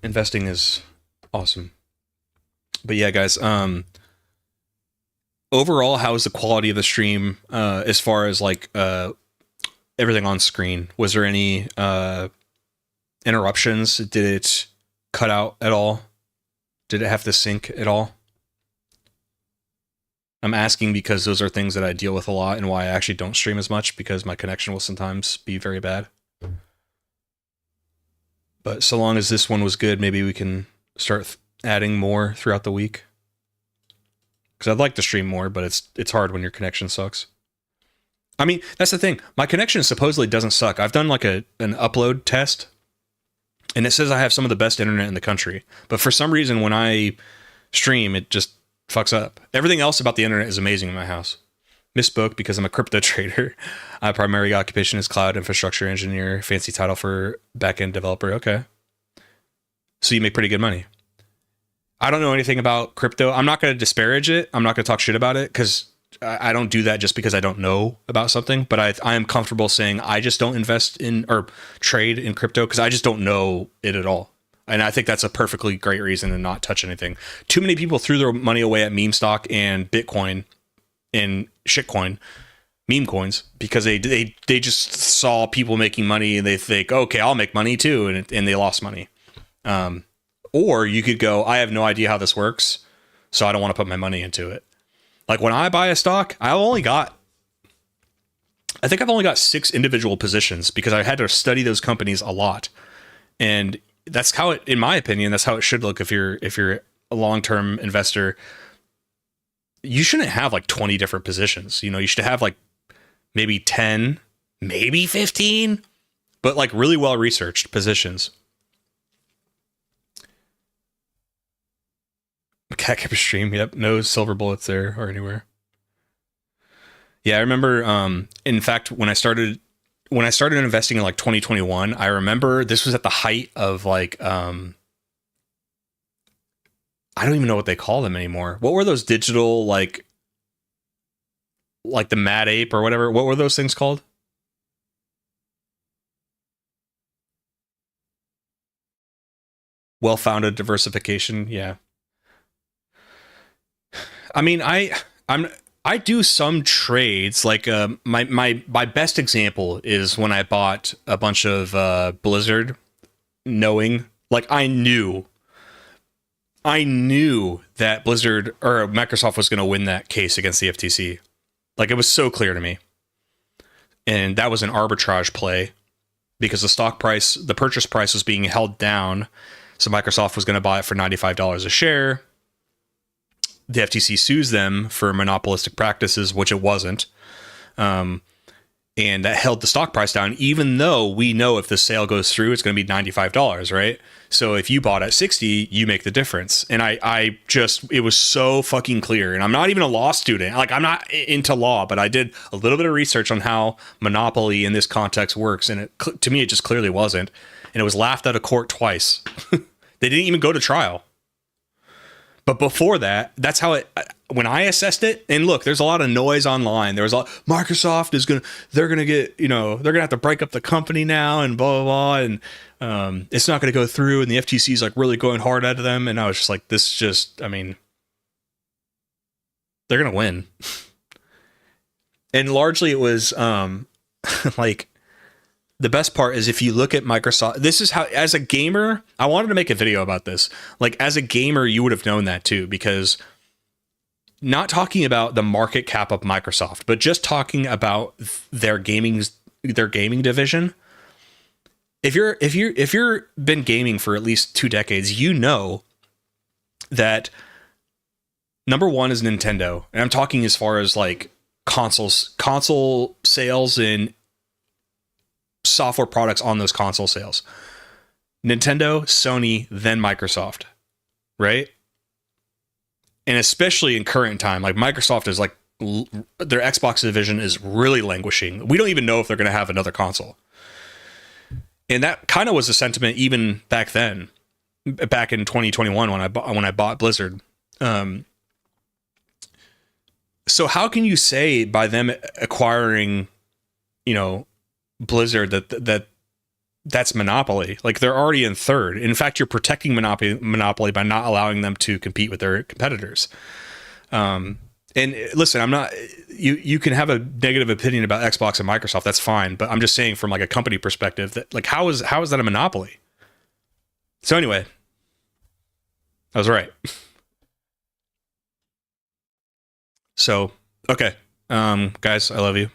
Investing is awesome. But yeah, guys, overall, how was the quality of the stream as far as like everything on screen? Was there any interruptions? Did it cut out at all? Did it have to sync at all? I'm asking because those are things that I deal with a lot and why I actually don't stream as much, because my connection will sometimes be very bad. But so long as this one was good, maybe we can start adding more throughout the week. Because I'd like to stream more, but it's hard when your connection sucks. I mean, that's the thing. My connection supposedly doesn't suck. I've done like an upload test, and it says I have some of the best internet in the country. But for some reason, when I stream, it just fucks up. Everything else about the internet is amazing in my house. Misspoke because I'm a crypto trader. My primary occupation is cloud infrastructure engineer. Fancy title for backend developer. Okay. So you make pretty good money. I don't know anything about crypto. I'm not going to disparage it. I'm not going to talk shit about it because I don't do that just because I don't know about something. But I am comfortable saying I just don't invest in or trade in crypto because I just don't know it at all. And I think that's a perfectly great reason to not touch anything. Too many people threw their money away at meme stock and Bitcoin and shitcoin, meme coins, because they just saw people making money and they think, okay, I'll make money too, and they lost money. Or you could go, I have no idea how this works, so I don't want to put my money into it. Like when I buy a stock, I think I've only got 6 individual positions because I had to study those companies a lot. And that's how it, in my opinion, that's how it should look if you're a long-term investor. You shouldn't have like 20 different positions. You should have like maybe 10, maybe 15, but like really well-researched positions. Catcapper stream, yep, no silver bullets there or anywhere. Yeah, I remember, in fact, when I started investing in like 2021, I remember this was at the height of like, I don't even know what they call them anymore. What were those digital, like the Mad Ape or whatever? What were those things called? Well-founded diversification, yeah. I mean, I do some trades. Like my best example is when I bought a bunch of Blizzard, knowing, like, I knew that Blizzard or Microsoft was going to win that case against the FTC. Like, it was so clear to me. And that was an arbitrage play because the purchase price was being held down. So Microsoft was going to buy it for $95 a share. The FTC sues them for monopolistic practices, which it wasn't. And that held the stock price down, even though we know if the sale goes through, it's going to be $95, right? So if you bought at 60, you make the difference. And I just, it was so fucking clear. And I'm not even a law student. Like, I'm not into law, but I did a little bit of research on how monopoly in this context works. And to me, it just clearly wasn't. And it was laughed out of court twice. They didn't even go to trial. But before that, that's how it, when I assessed it, and look, there's a lot of noise online. There was a lot, Microsoft is they're going to get, they're going to have to break up the company now and blah, blah, blah. And it's not going to go through. And the FTC is like really going hard at them. And I was just like, they're going to win. And largely it was like, the best part is if you look at Microsoft, this is how, as a gamer, I wanted to make a video about this. Like, as a gamer, you would have known that too, because not talking about the market cap of Microsoft, but just talking about their gaming division. If you're been gaming for at least 2 decades, you know that number one is Nintendo. And I'm talking as far as like console sales and software products on those console sales. Nintendo, Sony, then Microsoft, right? And especially in current time, like Microsoft is like, their Xbox division is really languishing. We don't even know if they're going to have another console. And that kind of was the sentiment even back then, back in 2021 when I bought Blizzard. So how can you say by them acquiring, Blizzard that's monopoly? Like, they're already in third. In fact, you're protecting monopoly by not allowing them to compete with their competitors. And listen, I'm not, you can have a negative opinion about Xbox and Microsoft. That's fine. But I'm just saying from like a company perspective that like, how is that a monopoly? So anyway, I was right. So, okay. Guys, I love you.